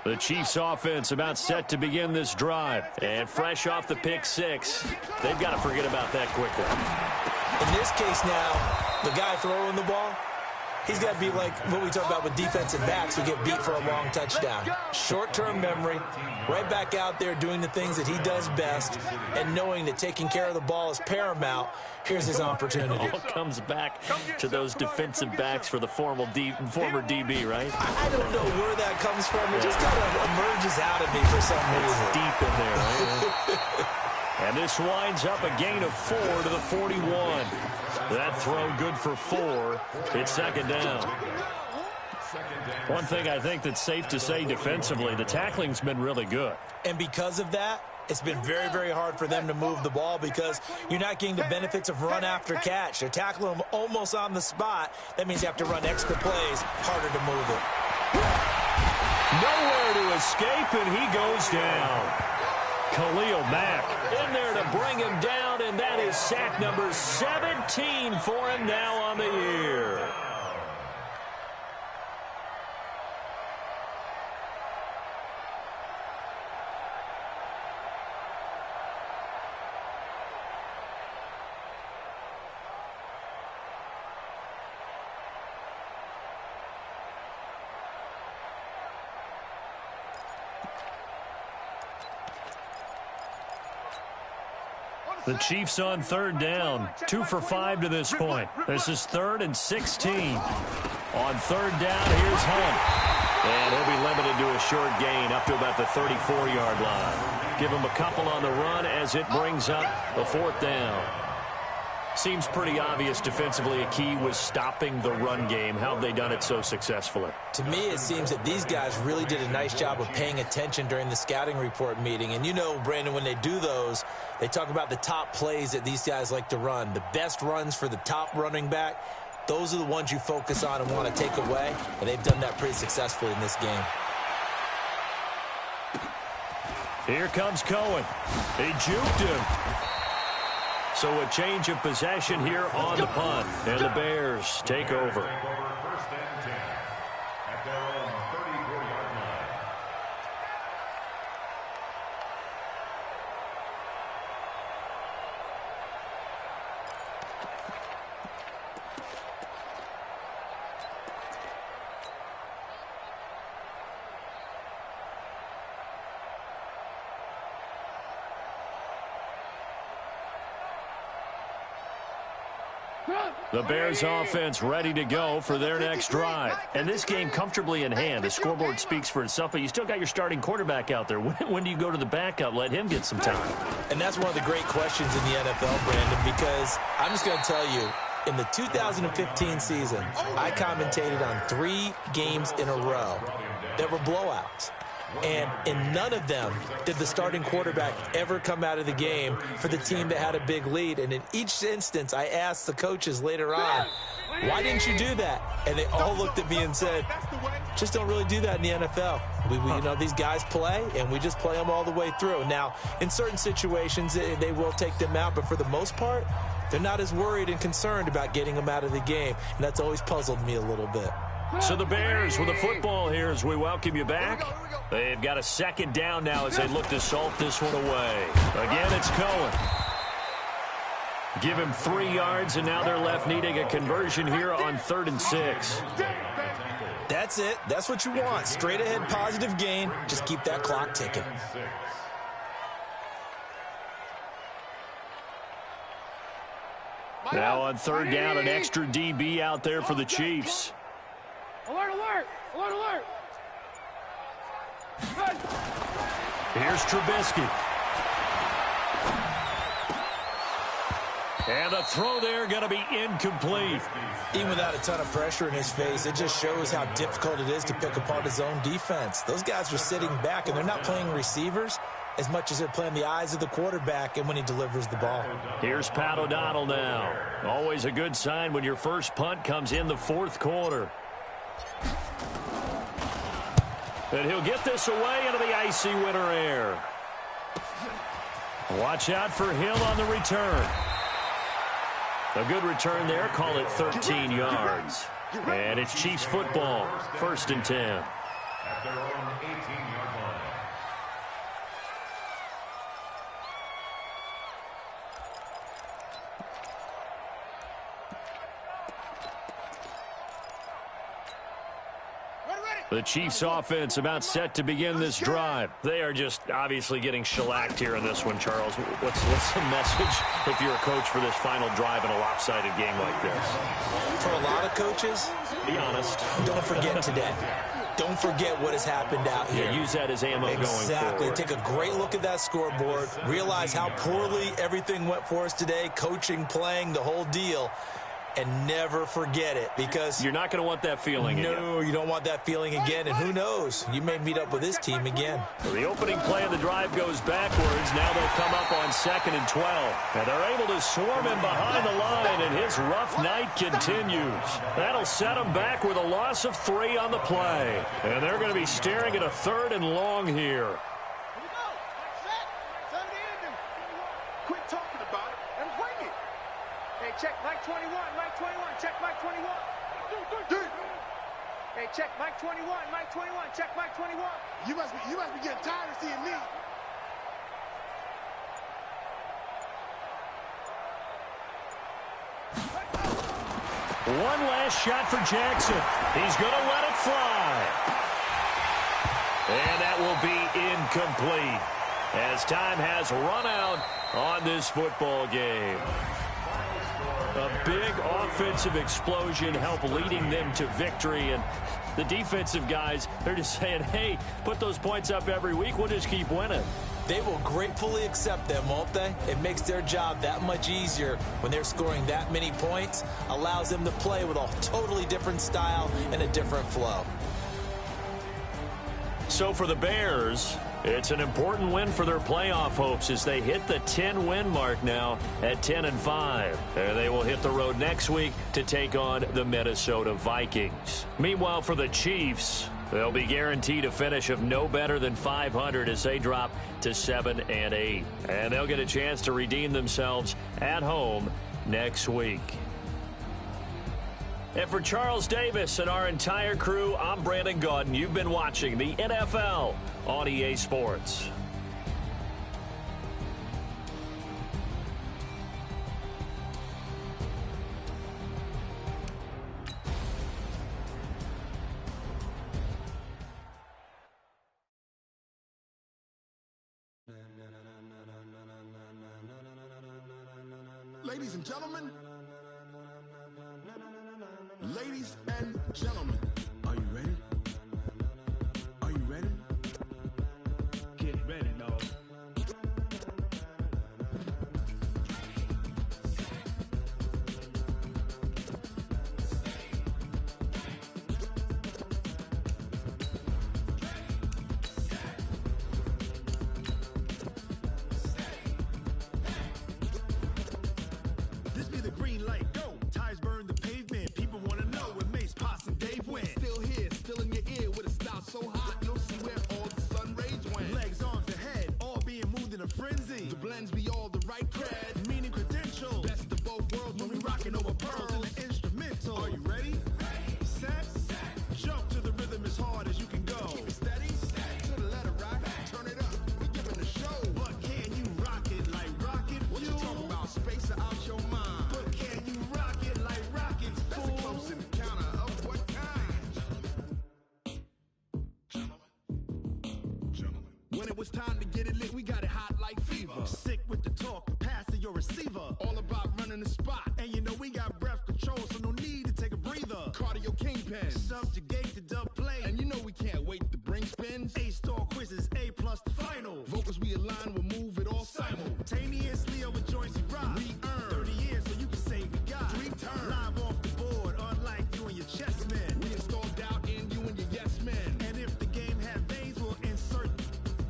The Chiefs offense about set to begin this drive. And fresh off the pick 6, they've got to forget about that quickly. In this case now, the guy throwing the ball, he's got to be like what we talk about with defensive backs who get beat for a long touchdown. Short-term memory, right back out there doing the things that he does best, and knowing that taking care of the ball is paramount. Here's his opportunity. All comes back to those defensive backs for the former DB, right? I don't know where that comes from. It just kind of emerges out of me for some reason. It's deep in there, right? And this winds up a gain of 4 to the 41. That throw good for 4. It's second down. One thing I think that's safe to say defensively, the tackling's been really good. And because of that, it's been very, very hard for them to move the ball because you're not getting the benefits of run after catch. They're tackling them almost on the spot. That means you have to run extra plays, harder to move it. Nowhere to escape, and he goes down. Khalil Mack in there to bring him down, and that is sack number 17 for him now on the year. The Chiefs on third down, 2 for 5 to this point. This is 3rd and 16. On third down, here's Hunt. And he'll be limited to a short gain up to about the 34-yard line. Give him a couple on the run as it brings up the 4th down. Seems pretty obvious defensively a key was stopping the run game. How have they done it so successfully? To me, it seems that these guys really did a nice job of paying attention during the scouting report meeting. And you know, Brandon, when they do those, they talk about the top plays that these guys like to run. The best runs for the top running back, those are the ones you focus on and want to take away. And they've done that pretty successfully in this game. Here comes Cohen. He juked him. So a change of possession here on the punt. And the Bears take over. First and 10 at their own 34-yard line. The Bears offense ready to go for their next drive. And this game comfortably in hand. The scoreboard speaks for itself, but you still got your starting quarterback out there. When do you go to the backup? Let him get some time. And that's one of the great questions in the NFL, Brandon, because I'm just going to tell you, in the 2015 season, I commentated on 3 games in a row that were blowouts. And in none of them did the starting quarterback ever come out of the game for the team that had a big lead. And in each instance, I asked the coaches later on, why didn't you do that? And they all looked at me and said, just don't really do that in the NFL. You know, these guys play, and we just play them all the way through. Now, in certain situations, they will take them out, but for the most part, they're not as worried and concerned about getting them out of the game. And that's always puzzled me a little bit. So the Bears with the football here as we welcome you back. They've got a second down now as they look to salt this one away. Again, it's Cohen. Give him 3 yards, and now they're left needing a conversion here on 3rd and 6. That's it. That's what you want. Straight ahead positive gain. Just keep that clock ticking. Now on 3rd down, an extra DB out there for the Chiefs. Alert, alert! Alert, alert! Here's Trubisky. And the throw there going to be incomplete. Even without a ton of pressure in his face, it just shows how difficult it is to pick apart his own defense. Those guys are sitting back, and they're not playing receivers as much as they're playing the eyes of the quarterback and when he delivers the ball. Here's Pat O'Donnell now. Always a good sign when your first punt comes in the 4th quarter. And he'll get this away into the icy winter air. Watch out for Hill on the return. A good return there. Call it 13 yards. And it's Chiefs football. 1st and 10. At their own 18-yard line. The Chiefs offense about set to begin this drive. They are just obviously getting shellacked here in this one, Charles. What's the message if you're a coach for this final drive in a lopsided game like this? For a lot of coaches, be honest. Don't forget today. Don't forget what has happened out here. Yeah, use that as ammo going forward. Exactly. Take a great look at that scoreboard. Realize how poorly everything went for us today. Coaching, playing, the whole deal. And never forget it, because you're not going to want that feeling again. No, you don't want that feeling again. And who knows? You may meet up with this team again. So the opening play of the drive goes backwards. Now they'll come up on 2nd and 12. And they're able to swarm him behind the line, and his rough night continues. That'll set him back with a loss of 3 on the play. And they're going to be staring at a 3rd and long here. Quit talking about it and bring it. Hey, check Mike 21, Mike 21, check Mike 21. Hey, check Mike 21, Mike 21, check Mike 21. You must be getting tired of seeing me. One last shot for Jackson. He's going to let it fly. And that will be incomplete as time has run out on this football game. A big offensive explosion helped leading them to victory, and the defensive guys, they're just saying, hey, put those points up every week, we'll just keep winning. They will gratefully accept them, won't they? It makes their job that much easier when they're scoring that many points, allows them to play with a totally different style and a different flow. So for the Bears, it's an important win for their playoff hopes as they hit the 10-win mark now at 10-5. And they will hit the road next week to take on the Minnesota Vikings. Meanwhile, for the Chiefs, They'll be guaranteed a finish of no better than 500 as they drop to 7-8. And they'll get a chance to redeem themselves at home next week. And for Charles Davis and our entire crew, I'm Brandon Gaudin. You've been watching the NFL on EA Sports. Ladies and gentlemen, ladies and gentlemen, are you ready? Are you ready? Get ready, dog. This be the green light, go. Tires burn the pavement. People want to know where Mace, Potts, and Dave went. Still here, still in your ear with a style so hot, you'll see where all the sun rays went. Legs, arms, and head, all being moved in a frenzy. The blends be all the right cred, meaning credentials. Best of both worlds when we rockin' over pearls in the instrumental. Are you ready? Set, jump to the rhythm as hard as you can go. Keep it steady, to the letter right. Turn it up, we giving the show. But can you rock it like rocket fuel? What you talking about? Space or out your mind? But can you rock it like rockets, fool? That's a close encounter of what kind? Gentlemen. When it was time to get it lit, we got it hot like fever. Sick with the talk, pass to your receiver. All about running the spot. And you know we got breath control, so no need to take a breather. Cardio kingpin, subjugate the dub play. And you know we can't wait to bring spins. A-star quizzes, A+ the final. Vocals we align, we'll move it all simultaneously over joints we rock. We earn 30 years, so you can say we got 3 turns. Live off the board, unlike you and your chess men. We install doubt in you and your yes men. And if the game had veins, we'll insert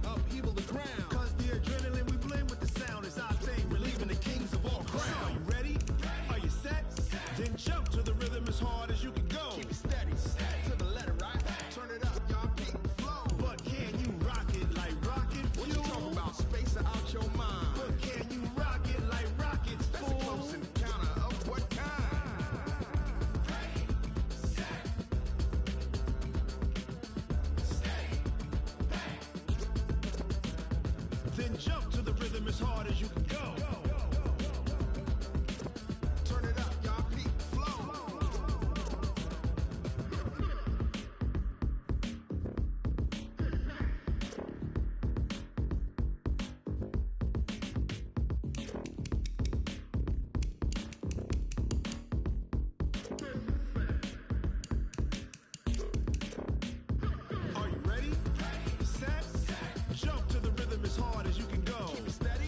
upheaval the ground. Cause the adrenaline we blend with the sound is our thing, relieving the kings of all crowns. Are you ready? Are you set? Then jump to the rhythm as hard as you can go. Keep it steady, to the letter right. Turn it up, y'all keep the flow. But can you rock it like rocket fuel? What you talking about? Space or out your mind? But can you rock it like rockets, fool? That's a close encounter of what kind? Then jump to the rhythm as hard as you can go. Turn it up, y'all keep the flow. Are you ready? Set, jump to the rhythm as hard as you can go. Keep it steady,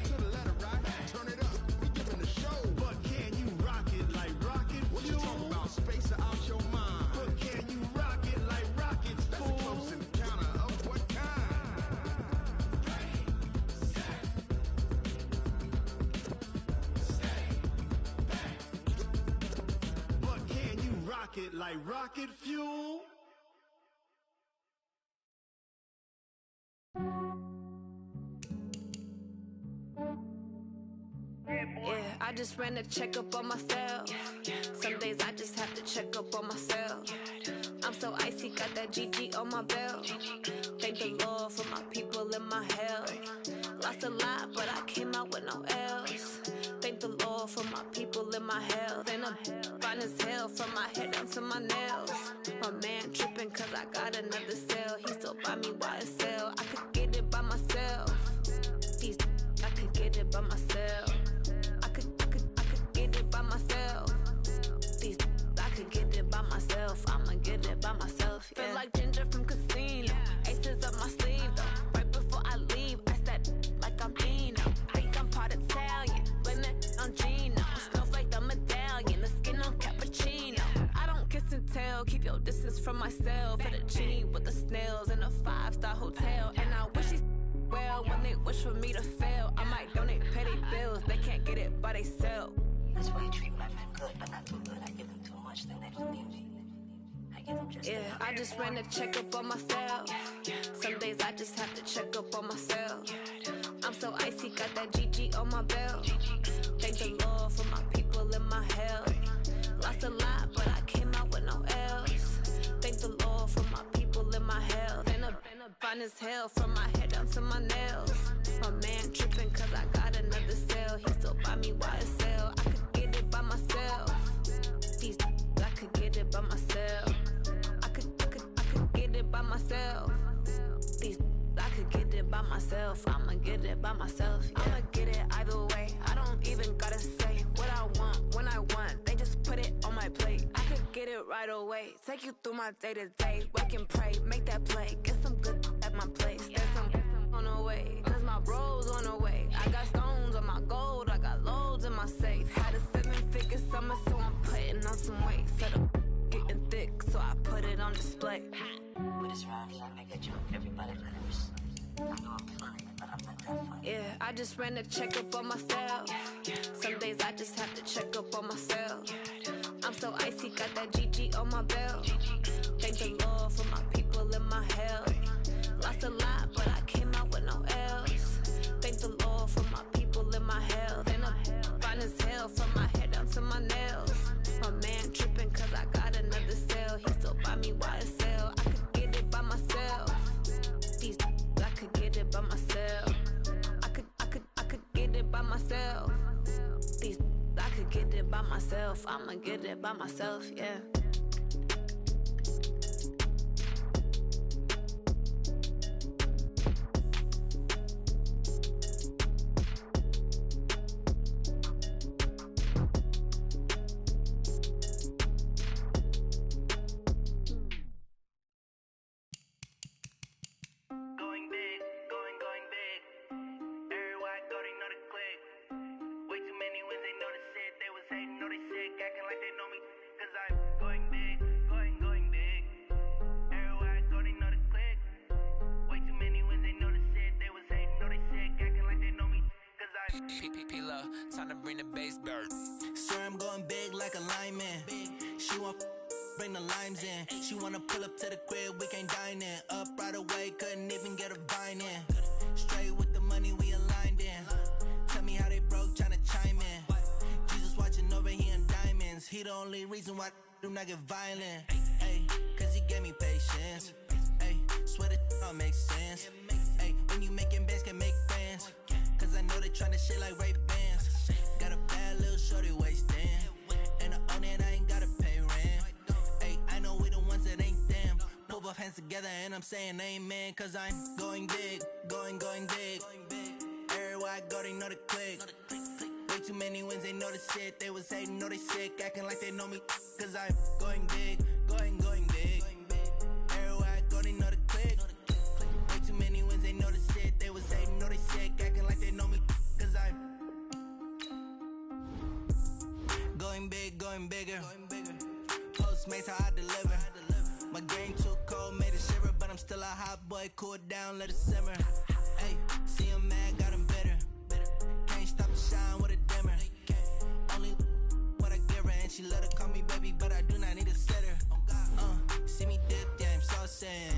to the letter right. Turn it up, we giving the show. But can you rock it like rocket fuel? What you talking about? Space or out your mind? But can you rock it like rockets, fool? That's a close encounter of what kind? But can you rock it like rocket fuel? Yeah, I just ran a checkup on myself. Some days I just have to check up on myself. I'm so icy, got that GG on my belt. Thank the Lord for my people and my health. Lost a lot, but I came out with no L's. Thank the Lord for my people and my health. And I'm fine as hell from my head down to my nails. My man tripping cause I got another cell. He still buy me YSL. I could get it by myself. These I could get it by myself. I could get it by myself. These I could get it by myself. I'ma get it by myself. Yeah. Feel like Ginger from Casino. Aces up my sleeve though. Right before I leave, I said like I'm Dino. Think I'm part Italian, blame it on Gino. Smells like the medallion, the skin on cappuccino. I don't kiss and tell, keep your distance from myself. Fettuccine with the snails in a 5-star hotel. And I wish he's well when they wish for me to fail. I might donate petty bills, they can't get it by they self. That's why I treat my men good, but not too good. I give them too much, then they don't need me. I Yeah, I just ran a checkup on myself. Some days I just have to check up on myself. I'm so icy, got that GG on my belt. Thank the Lord for my people in my health. Lost a lot, but I came out with no L's. Thank the Lord for my people in my health. And a fine as hell from my head down to my nails. My man tripping cause I got another cell. He still buy me YSL. I could get it by myself. These I could get it by myself. I could get it by myself. These I could get it by myself. I'ma get it by myself. Yeah. I'ma get it either way. I don't even gotta say what I want when I want. They just put it on my plate. I could get it right away. Take you through my day to day. Wake and pray, make that play. Get some good at my place. There's some on the way, cause my bro's on the way. I got stones on my gold. I got loads in my safe. Had a 7-figure summer, so I'm putting on some weight. Set up getting thick, so I put it on display. With this round, I make a joke. Everybody lives. I know I'm funny, but I'm not that funny. Yeah, I just ran a checkup on myself. Some days I just have to check up on myself. I'm so icy, got that GG on my belt. Thank the Lord for my people in my health. Lost a lot, but I came out with no L's. Thank the Lord for my people in my health. And I'm fine as hell from my head down to my nails. My man tripping cause I got another cell. He still buy me YSL. I could get it by myself. These I could get it by myself. I could get it by myself. These I could get it by myself. I'ma get it by myself, yeah. Time to bring the bass bird. Swear I'm going big like a lineman. She want bring the limes in. She wanna pull up to the crib, we can't dine in. Up right away, couldn't even get a vine in. Straight with the money, we aligned in. Tell me how they broke, tryna chime in. Jesus watching over, he in diamonds. He the only reason why I do not get violent. Ay, cause he gave me patience. Ay, swear that all makes sense. Ay, when you making bands, can make friends. Cause I know they tryna shit like Ray-Bans. Got a bad little shorty wasting. And I own it, I ain't gotta pay rent. Ay, I know we the ones that ain't them. Pull both hands together and I'm saying amen. Cause I'm going big, going big. Everywhere I go, they know the click. Way too many wins, they know the shit. They was hating, know they sick, acting like they know me. Cause I'm going big, going big. Everywhere I go, they know the click. Way too many wins, they know the shit. They was hating, know they sick, acting like they know me. Cause I'm going big, going bigger. Postmates how I deliver. My game too cold, made it shiver. But I'm still a hot boy, cool it down, let it simmer. Hey, see him mad, got him bitter. Can't stop the shine with a dimmer. Only what I give her, and she let her call me baby, but I do not need a sitter. See me dip, yeah, I'm saucing.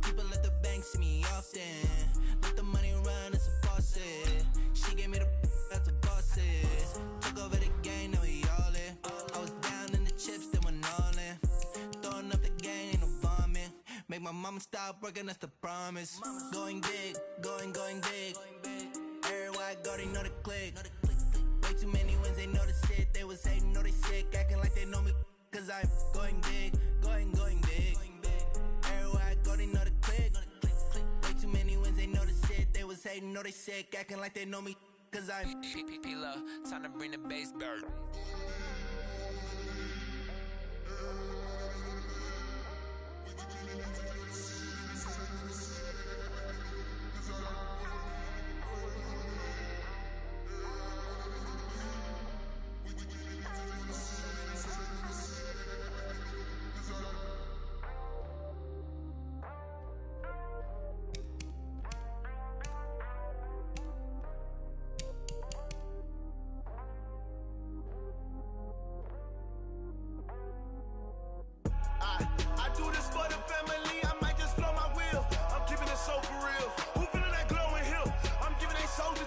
People at the bank see me often. Let the money run, it's a faucet. She gave me the that's the bosses. Took over the game, now we all in. I was down in the chips, then went all in. Throwing up the game, ain't no vomit. Make my mama stop working, that's the promise. Going big, going big. Everywhere I go, they know the click. Way too many wins, they know the shit. They was hating, know they sick, acting like they know me. Cause I'm going big, going big. Everywhere I go, they know the click. Way too many wins, they know the shit. They was hating, know they sick, acting like they know me. Cause I'm P-Love, time to bring the bass bird.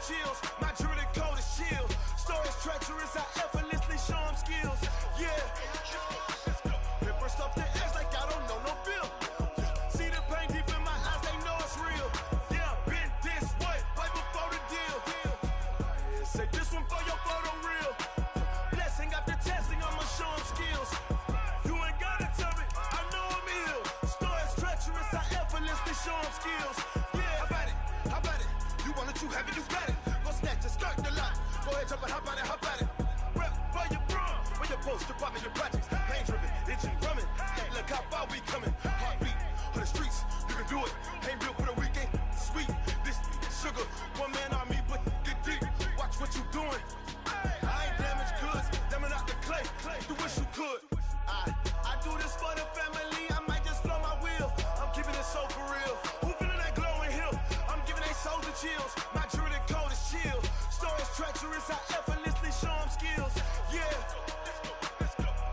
chills. My jewelry code is chill. Stories treacherous, I effortlessly show them skills. Yeah. Paper stuff the edge like I don't know no bill. See the pain deep in my eyes, they know it's real. Yeah, been this way, way before the deal. Say this one for your photo reel. Blessing after testing, I'ma show them skills. You ain't gotta tell me, I know I'm ill. Stories treacherous, I effortlessly show them skills. Yeah, how about it? How about it? You want it, you have it, you got it. Go snatch it, start the lot. Go ahead, jump it, hop on it, hop on it. Rep for your bro, for your post, your poppin', your projects. Pain driven, itching, drumming. Look how far we coming. Heartbeat on the streets, you can do it. Ain't built for the weekend. Sweet, this sugar, one man army, but get deep. Watch what you doing. I ain't damaged goods, damn it out the clay. You wish you could. I do this for the family. I might just flow my wheel. I'm keeping it so for real. Who feeling that glowing hill? I'm giving they souls the chills. My jewelry code is chill. Stories treacherous, I effortlessly show them skills. Yeah.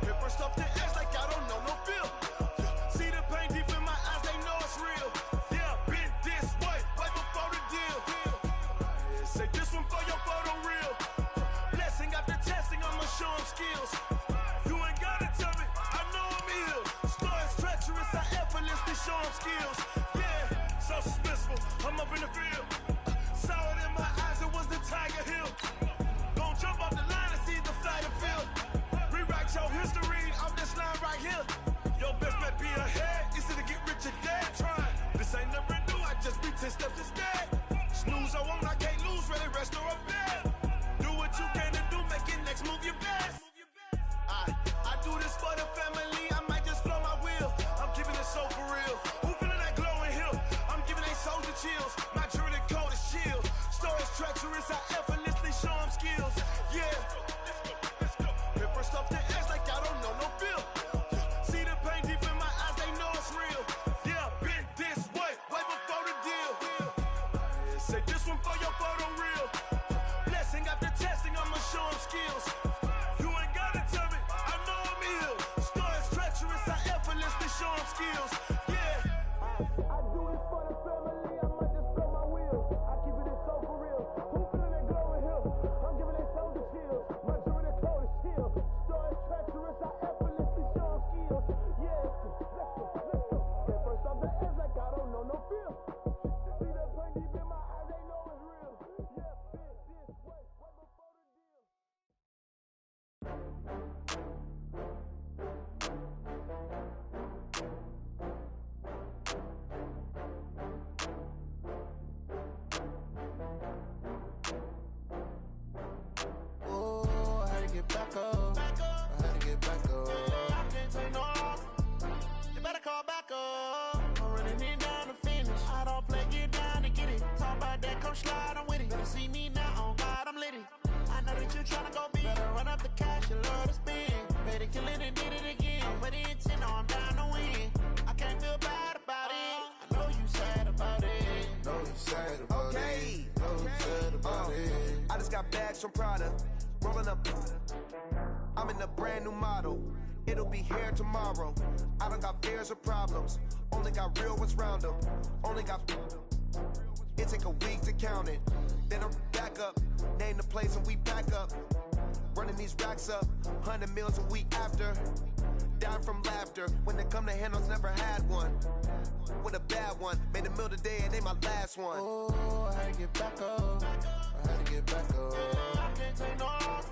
Paper stuff the edge like I don't know no bill. See the pain deep in my eyes, they know it's real. Yeah, been this way, way before the deal. Say this one for your photo reel. Blessing after testing, I'ma show them skills. You ain't gotta tell me, I know I'm ill. Stories treacherous, I effortlessly show them skills. Yeah, so suspenseful, I'm up in the field. Saw it in my eyes, it was the Tiger Hill. Gon' jump off the line and see the flight of field. Rewrite your history off this line right here. Your best bet be ahead, easy to get rich or dead trying. This ain't never new, I just be 10 steps instead. Snooze I won't, I can't lose, ready, rest or a bed. Do what you can to do, make it next move your best. I do this for the family, I might just flow my wheel. I'm keeping it so for real. Who feeling that glowing hill? I'm giving they souls the chills. My jewelry code is chill. Stories treacherous, I effortlessly show them skills. Yeah. Paper stuff the edge like I don't know no bill. See the pain deep in my eyes, they know it's real. Yeah, been this way, way before the deal. Say this one for your photo reel. Blessing after testing, I'ma show them skills. You ain't gotta tell me, I know I'm ill. Stories treacherous, I effortlessly show them skills. Yeah. I do this for the family, I might just blow my wheel. I keep it so for real. Who feeling that glowing hill? I'm giving they souls the chills. My jewelry code is chill. Stories treacherous, I effortlessly show them skills. Yeah. Let's go. Get first off the edge like I don't know no feel. See that pain deep in my eyes, they know it's real. Yeah, been this way, way before the deal. Oh, I had to get back up. I had to get back up. I can't take no loss. You better call back up. I'm running it down to finish. I don't play, get down to get it. Talk about that, come slide, I'm with it. Better see me now, on God, I'm litty. I know that you tryna go big. Better run up the cash, you love to spend. Better kill it and did it again. I'm with the intent, no, I'm down to win. I can't feel bad about it. I know you sad about it. Know you sad about it. Know you sad about it. I just got bags from Prada. Rolling up. I'm in a brand new model. It'll be here tomorrow. I don't got fears or problems. Only got real ones round them. Only got. It take a week to count it. Then I'm back up. Name the place and we back up. Running these racks up. 100 meals a week after. Down from laughter. When they come to handles, never had one. With a bad one. Made a meal today and ain't my last one. Oh, I had to get back up. I had to get back up. I can't take no loss.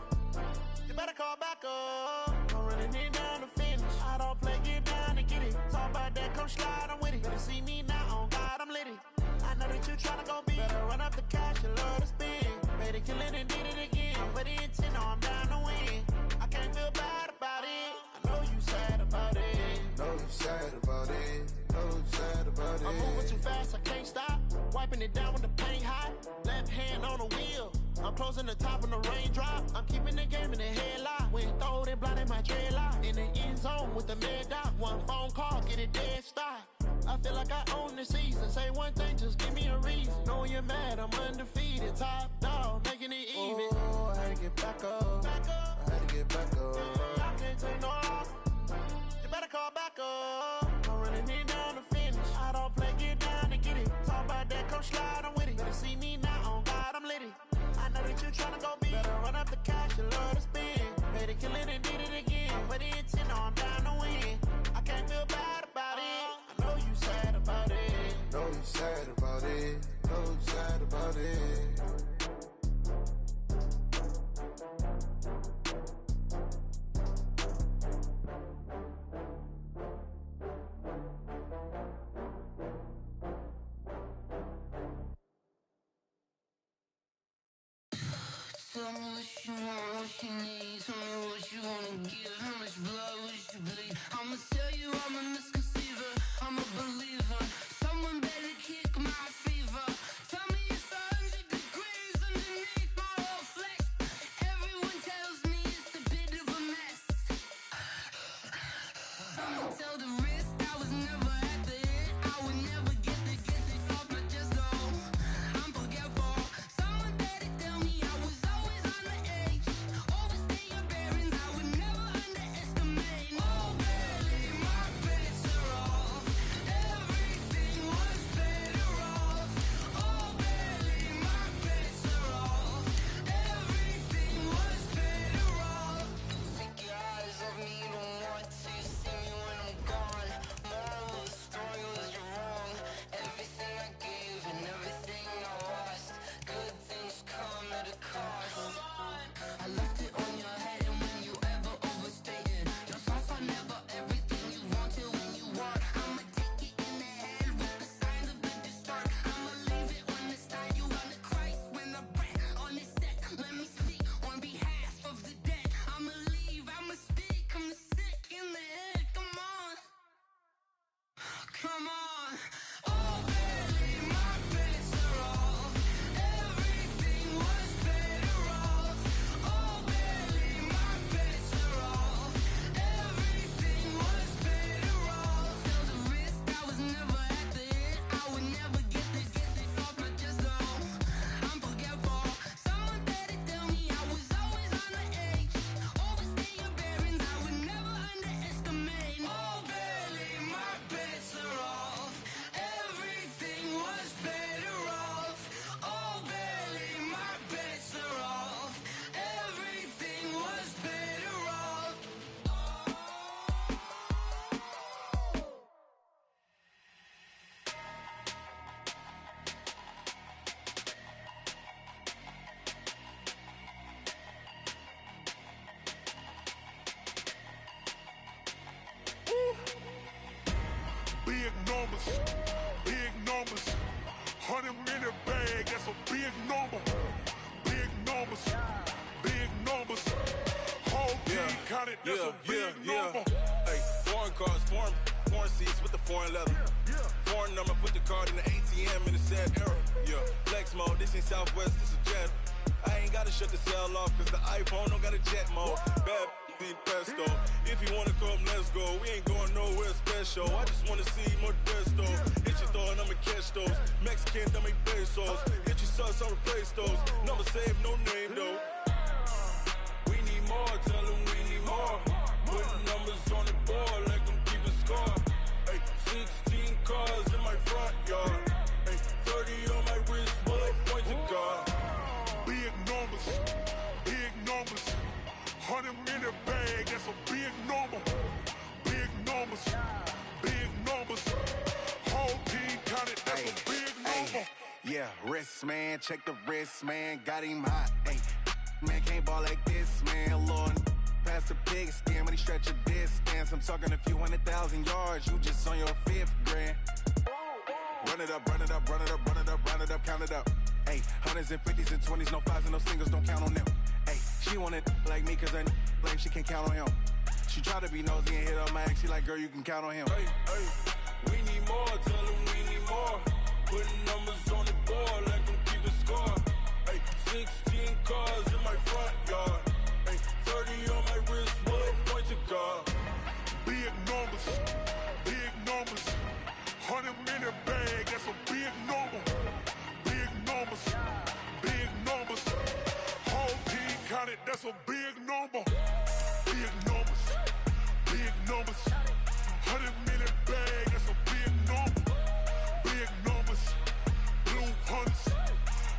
You better call back up. I'm running it down to finish. I don't play, get down to get it. Talk about that, come slide, I'm with it. Better see me now, on God, I'm litty. I know that you tryna go big. Better run up the cash, you love to spend. Better kill it and did it again. I'm with the intent, no, I'm down to win. I can't feel bad about it. I know you sad about it. Know you sad about it. Know you sad about it. I'm moving too fast, I can't stop. Wiping it down with the paint hot. Left hand on the wheel. I'm closing the top when the raindrop. I'm keeping the game in the headlock. When throwed and blinded my dreadlock. In the end zone with the mad dot. One phone call, get it dead stop. I feel like I own the season. Say one thing, just give me a reason. Knowing you're mad, I'm undefeated. Top dog, making it even. Oh, I had to get back up. I had to get back up. I can't take no loss. You better call back up. I'm running it down to finish. I don't play, get down to get it. Talk about that, come slide, I'm with it. Better see me now, on God, I'm litty. know that you tryna go big. Better run up the cash, you love to spend. Better kill it and did it again. Put it in 10, know I'm down to win. I can't feel bad about it. I know you sad about it. Know you sad about it. Know you sad about it. Tell me what you want, what you need. Tell me what you wanna give. How much blood would you bleed? I'ma tell you I'm a misconceiver. I'm a believer. Someone better kick my fever. Tell me it's 100 degrees underneath my whole flesh. Everyone tells me it's a bit of a mess. I'ma tell the risk I was never at the end. I would never get it off my chest though. I'm forgetful. Someone better tell me I was always on the edge. Overstay your bearings, I would never underestimate. Oh barely, my bets are off. Everything was better off. Oh barely, my bets are off. Everything was better off. Take your eyes off me, don't want to see me when I'm gone. Moral of the story was you're wrong. Everything I gave and everything I lost. Good things come at a cost. I left it on your head, and when you ever overstay it, your thoughts are never everything you wanted when you want. I'ma take it in the head with the signs of the distort. I'ma leave it on the side. You on the Christ when the breath on the set. Let me speak on behalf of the dead. I'ma leave, I'ma speak. I'm sick in the head. Come on, come on. Oh, barely, my bets are off. Everything was better off. Oh, barely, my bets are off. Everything was better off. Till the risk I was never at the end. I would never get it off my chest though. I'm forgetful. Someone better tell me I was always on the edge. Overstay your bearings, I would never underestimate. Oh, barely, my bets are off. Everything was better off. Oh, barely, my bets are off. Everything was better off. Big numbers, big numbers. 100-minute bag, that's a big number. Big numbers, big numbers. Whole team counted, that's a big number. Hey, foreign cars, foreign seats with the foreign leather. Foreign number, put the card in the ATM in a sad era. Yeah, flex mode, this ain't Southwest, this is Jet. I ain't gotta shut the cell off, cause the iPhone don't got a jet mode. Bad need pesto. If you wanna come, let's go. We ain't going nowhere special. I just wanna see more desto. Hit your thought, I'ma catch those. Mexican, don't make pesos. Hit your sus, I'll replace those. Number save, no name though. We need more, tell them we need more. Putting numbers on the board like I'm keeping score. Hey, 16 cars in my front yard. Hey, 30 on my wrist, while I point to God. Big numbers, big numbers. 100-minute bag, that's a big number. Big numbers, big numbers. Whole team counted, that's a big number. Yeah, wrist man, check the wrist man, got him hot. Ay, man can't ball like this, man. Lord, past the big skin, but he stretch a distance. I'm talking a few 100,000 yards, you just on your 5th grand. Run it up, run it up, run it up, run it up, run it up, count it up. Ay, 100s and 50s and 20s, no 5s and no singles, don't count on them. Ay, she want it like me, cause her like she can't count on him. She try to be nosy and hit up my ex, she like, girl, you can count on him. Hey, hey, we need more, tell them we need more. Putting numbers on the board like I'm keeping score. Hey, 16 cars in my front yard. Hey, 30 on my wrist, while I point to God. Big numbers, big numbers. 100-minute bag, that's a big number. Big numbers, big numbers. Whole team counted, that's a big number. Big numbers, big numbers. 100-minute bag, that's a big number. Big numbers, blue hunts.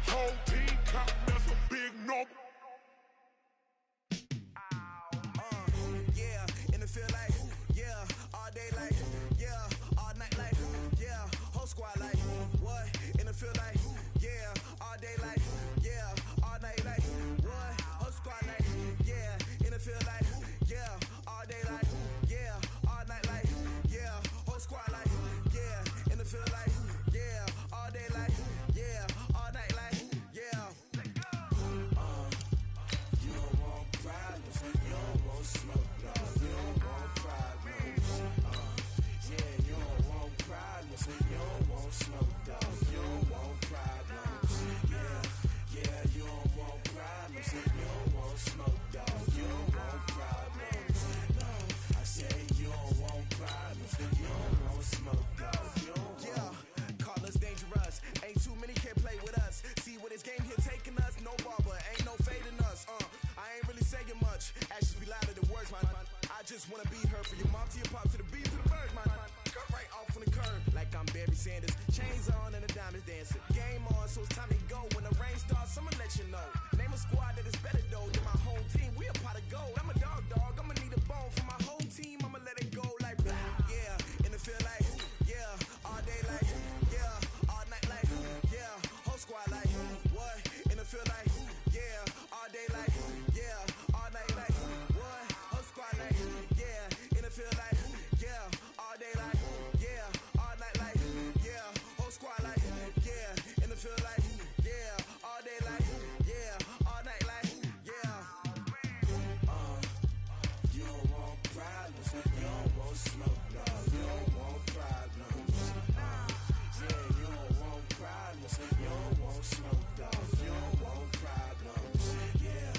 Whole team counting, that's a big squad like, what? In the field like, yeah. All day like, yeah. All night like, what? Whole squad like, yeah. In the field like, yeah. All day like, yeah. All night like, yeah. Whole squad like, yeah. In the field like, yeah. All day like, yeah. All night like, yeah. You don't want problems, you don't want smoke, no. You don't want problems, yeah. You don't want problems, you don't want smoke, dog. You don't want problems, yeah. Yeah, you don't want problems, you don't want smoke, dog. You don't want problems, no. I say you don't want problems, you don't want smoke, dog. You don't want. Yeah, call us dangerous. Ain't too many can play with us. See where this game here taking us. No barber, ain't no fading us. I ain't really saying much. Actions be louder than words, man. I just wanna be heard from your mom to your pop to the beat to the birds, man. Cut right off on the curb, like I'm Barry Sanders. Chains on and the diamonds dancing. Game on, so it's time to go. When the rain starts, I'ma let you know. Name a squad that is better though than my home team. We a pot of gold. I'm a dog. I'ma need a bone for my whole team. I'ma let it go like, yeah. In the field like, yeah. All day like, yeah. All night like, yeah. Whole squad like, what? In the field like, yeah. All day like, yeah. All night like, what? Whole squad like, yeah. In the field like, yeah. All day like, yeah. All night like, yeah. Whole squad like, yeah. In the field like, yeah. All day like, yeah. All night like, yeah. You don't want problems, you don't want smoke, no. You don't want problems, yeah. You don't want problems, you don't want smoke, dog. You don't want problems, yeah.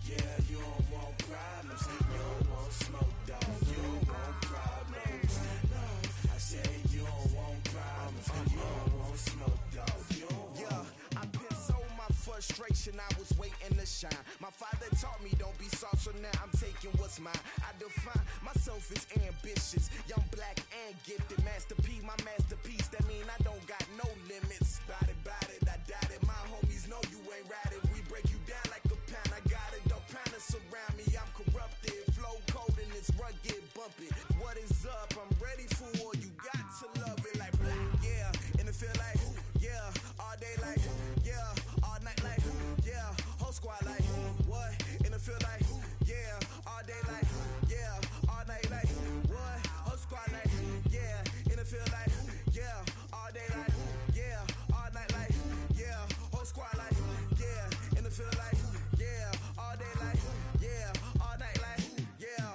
Yeah, you don't want problems, you don't want smoke, dog. You don't want problems, no. I say you don't want problems, you don't want smoke, dog. You don't want. Yeah, I've been so my frustration, I was waiting to shine. My father taught me don't be soft, so now I'm taking what's mine. I define myself as ambitious, young, black, and gifted. Master P, my masterpiece. That mean I don't got no limits. Bout it, I doubt it. My homies know you ain't ratted. We break you down like a pound. I got it, don't panic surround me. I'm corrupted, flow cold and it's rugged, bumpy. What is up? I'm ready for war. You got to love it like black, yeah. In the field like, yeah. All day like, yeah. All night like, yeah. Whole squad like, what? In the field like, yeah. All day like, yeah. All night like, what? Whole squad like, yeah. In the field like, yeah. All day like, yeah. All night like, yeah. Whole squad like, yeah. In the field like, yeah. All day like, yeah. All night like, yeah.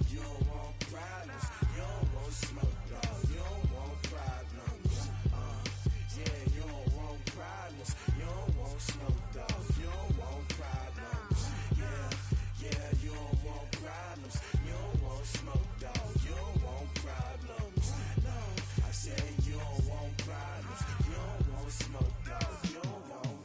You don't want problems, you don't want smoke, no. You don't want problems, yeah. You don't want problems, you don't want smoke, dog. You don't want problems, yeah. Yeah, you don't want problems, you don't want smoke, dog. You don't want problems, no. I say you don't want problems, you don't want smoke, dog. You don't want.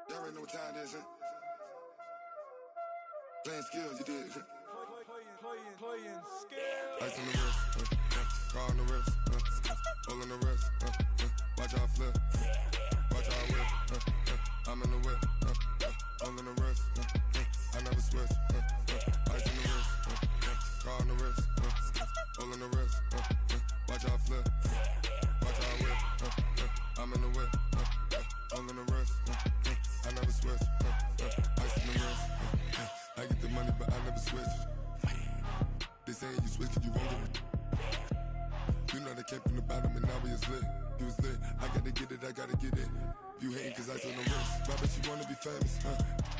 Y'all already know what time it is, huh? Playing skills, you did. Playing skills. Ice on the wrist, car on the wrist, hole in the wrist, watch how I flip, watch how I whip, I'm in the whip, hole in the wrist, I never switch, ice on the wrist, car on the wrist, hole in the wrist, watch how I flip, watch how I whip, I'm in the whip, hole in the wrist, I never switch, ice on the wrist, I get the money but I never switch. They saying you switch cause you won't get it. You know they came from the bottom and now we is lit. You was lit, I gotta get it, I gotta get it. You hating cause ice on the wrist. I bet you wanna be famous,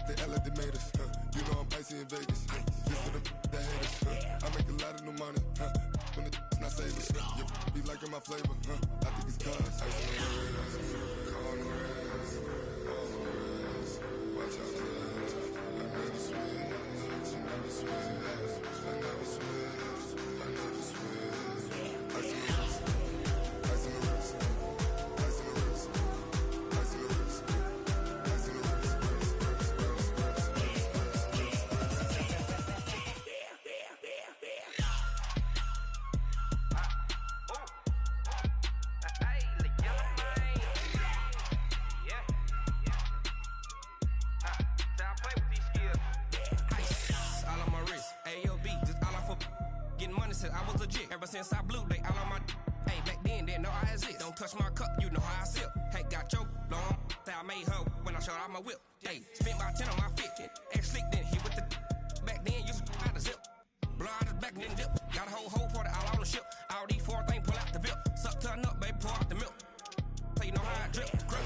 They act like they made us, You know I'm icy in Vegas, Just for the that hate us, I make a lot of new money, When the not save us, You be liking my flavor, I think it's cause ice on the wrist, car on the wrist, watch out for this. I never switch, I never switch. I never switch, I never switch. I see Ever since I blew, they all on my hey, back then, didn't know I exist. Don't touch my cup, you know how I sip. Hey, got your long, say I made her when I showed out my whip. Hey, spent my 10 on my 50. Ex-slick, then hit with the back then, used to out the zip. Blow out his back and then dip. Got a whole party all on the ship. All these 4 things, pull out the VIP. Suck to a nut, baby, pour out the milk. So you know how I drip. Grip.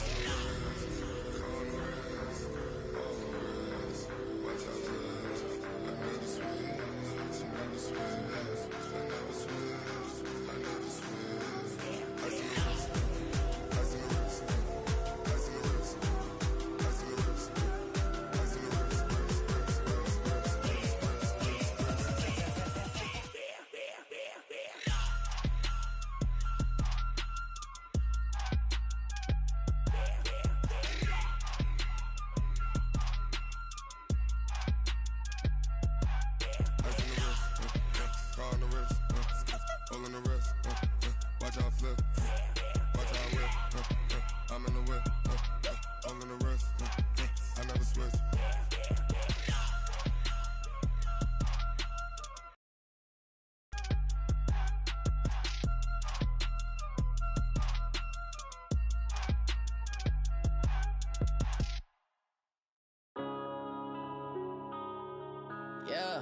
Yeah.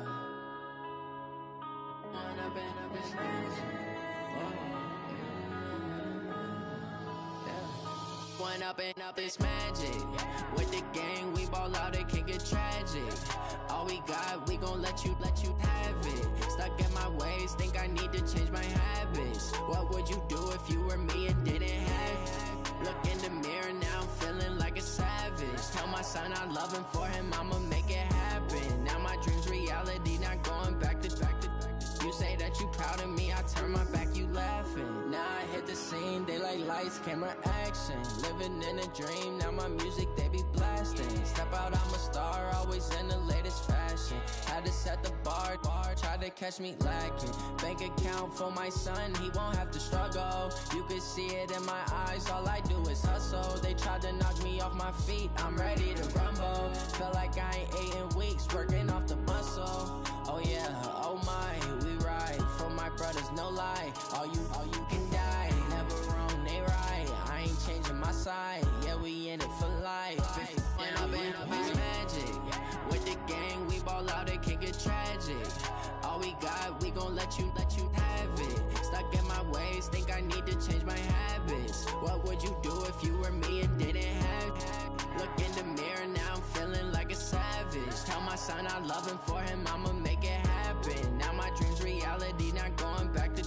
One up and up this magic. With the gang, we ball out, it can get tragic. All we got, we gon' let you have it. Stuck in my ways, think I need to change my habits. What would you do if you were me and didn't have it? Look in the mirror, now I'm feeling like a savage. Tell my son I love him, for him I'ma make it happen. Now my dream's reality, not going back to. You say that you proud of me, I turn my back, you laughing. Now I hit the scene, they like lights, camera, action. Living in a dream, now my music, they be blasting. Step out, I'm a star, always in the latest fashion. Had to set the bar, try to catch me lacking. Bank account for my son, he won't have to struggle. You could see it in my eyes, all I do is hustle. They tried to knock me off my feet, I'm ready to rumble. Feel like I ain't ate in weeks, working off the muscle. Oh yeah, oh my, we ride for my brothers, no lie. All you can die, never wrong, they right. I ain't changing my side, yeah, we in it for life. And I've been magic. With the gang, we ball out, it can get tragic. All we got, we gon' let you have it. Stuck in my ways, think I need to change my habits. What would you do if you were me and didn't have it? Look in the mirror, now I'm feeling like a savage. Tell my son I love him, for him I'ma make it happen. Now my dream's reality, not going back to.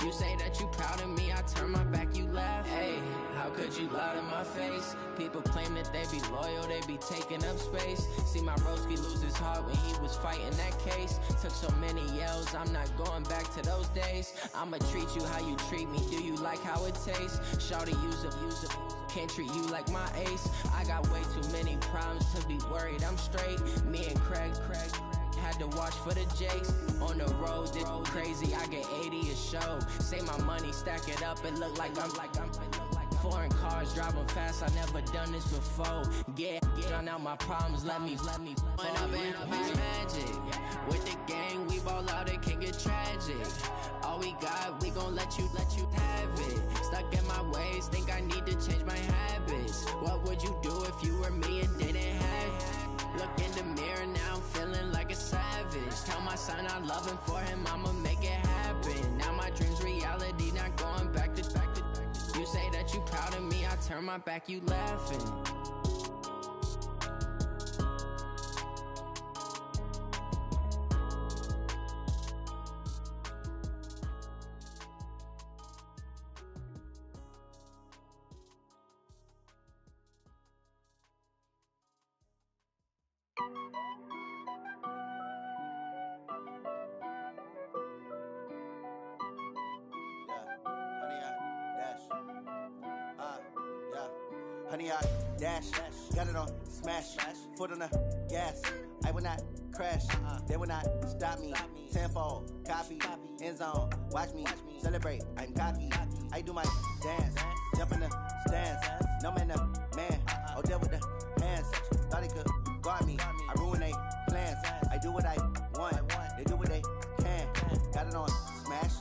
You say that you proud of me, I turn my back, you laugh. Hey, how could you lie to my face? People claim that they be loyal, they be taking up space. See my broski lose his heart when he was fighting that case. Took so many yells, I'm not going back to those days. I'ma treat you how you treat me, do you like how it tastes? Shawty, use up, can't treat you like my ace. I got way too many problems to be worried, I'm straight. Me and Craig had to watch for the Jakes. On the road, did crazy, I get 80 a show. Say my money, stack it up, it look like I'm foreign cars, driving fast, I never done this before. Get drown out my problems, let me When up and magic. With the gang, we ball out, it can get tragic. All we got, we gon' let you have it. Stuck in my ways, think I need to change my habits. What would you do if you were me and didn't have it? Look in the mirror, now I'm feeling like a savage. Tell my son I love him, for him I'ma make it happen. Now my dream's reality, not going back to. You say that you proud of me, I turn my back, you laughing. Honey, I dash, got it on smash, foot on the gas. I will not crash, they will not stop me. Tenfold, copy, end zone, watch me celebrate. I'm cocky, I do my dance, jump in the stands. No man, man, oh deal with the hands. Thought he could guard me, I ruin they plans. I do what I want, they do what they can. Got it on smash,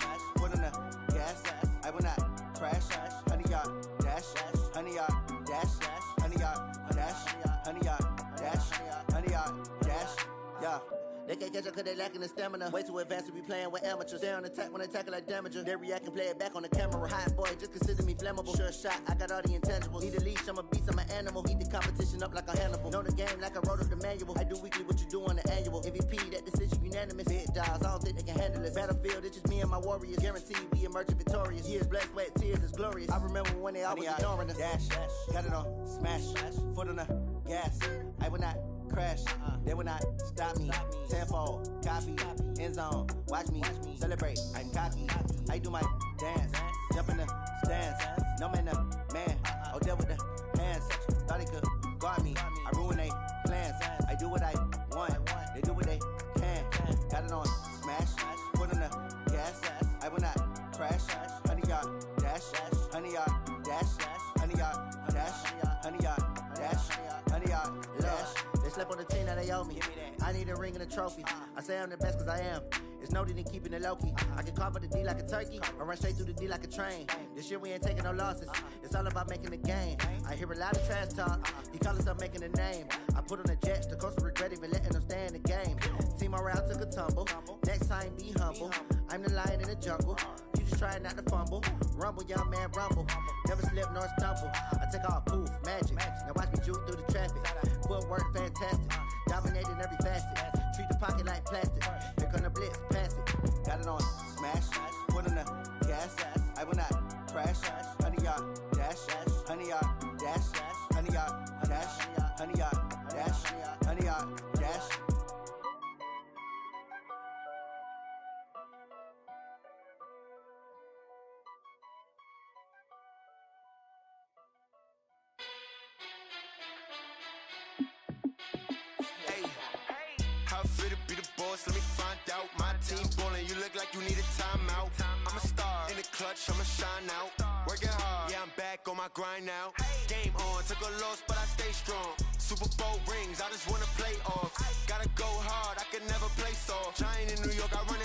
They can't catch up cause they lacking the stamina. Way too advanced to be playing with amateurs. Stay on attack when they tackle like damager. They react and play it back on the camera. Hot boy, just consider me flammable. Sure shot, I got all the intangibles. Need a leash, I'm a beast, I'm an animal. Eat the competition up like a Hannibal. Know the game like I wrote up the manual. I do weekly what you do on the annual. MVP, that decision unanimous. Big dogs, I don't think they can handle it. Battlefield, it's just me and my warriors. Guaranteed we emerging victorious. Years, blood, sweat, tears, is glorious. I remember when they always ignoring us. Dash, got it on, smash, foot on the gas. I will not crash, they will not stop me. Tenfold, copy, end zone, watch me celebrate. I'm cocky, I do my dance, jump in the stands. No man, man, oh there with the hands. Thought they could guard me, I ruin they plans. I do what I want, they do what they can. Got it on smash, foot on the gas. I will not crash, 100 yard dash, 100 yard dash, 100 yard dash, 100 yard dash, 100 yard dash. They slept on the team that they owe me. I need a ring and a trophy. I say I'm the best cause I am. It's noted in keeping it low-key. I can carve up the D like a turkey or run straight through the D like a train. This year we ain't taking no losses. It's all about making the game. I hear a lot of trash talk. He call himself making a name. I put on the Jets. The coach regret even letting them stay in the game. Team morale took a tumble. Next time be humble. I'm the lion in the jungle. You just try not to fumble. Rumble, young man, rumble. Never slip nor stumble. I take off, poof, magic. Now watch me juke through the traffic. Footwork fantastic. Dominating every facet. Treat the pocket like plastic. Here come the blitz, pass it. Got it on smash. Foot on the gas. I will not crash. 100 yard dash. 100 yard dash. 100 yard dash. 100 yard dash. 100 yard dash. How fit to be the boss? Let me find out. My team ballin', you look like you need a timeout. I'm a star in the clutch, I'ma shine out. Working hard, yeah, I'm back on my grind now. Game on, took a loss, but I stay strong. Super Bowl rings, I just wanna play off. Gotta go hard, I can never play soft. Giant in New York, I run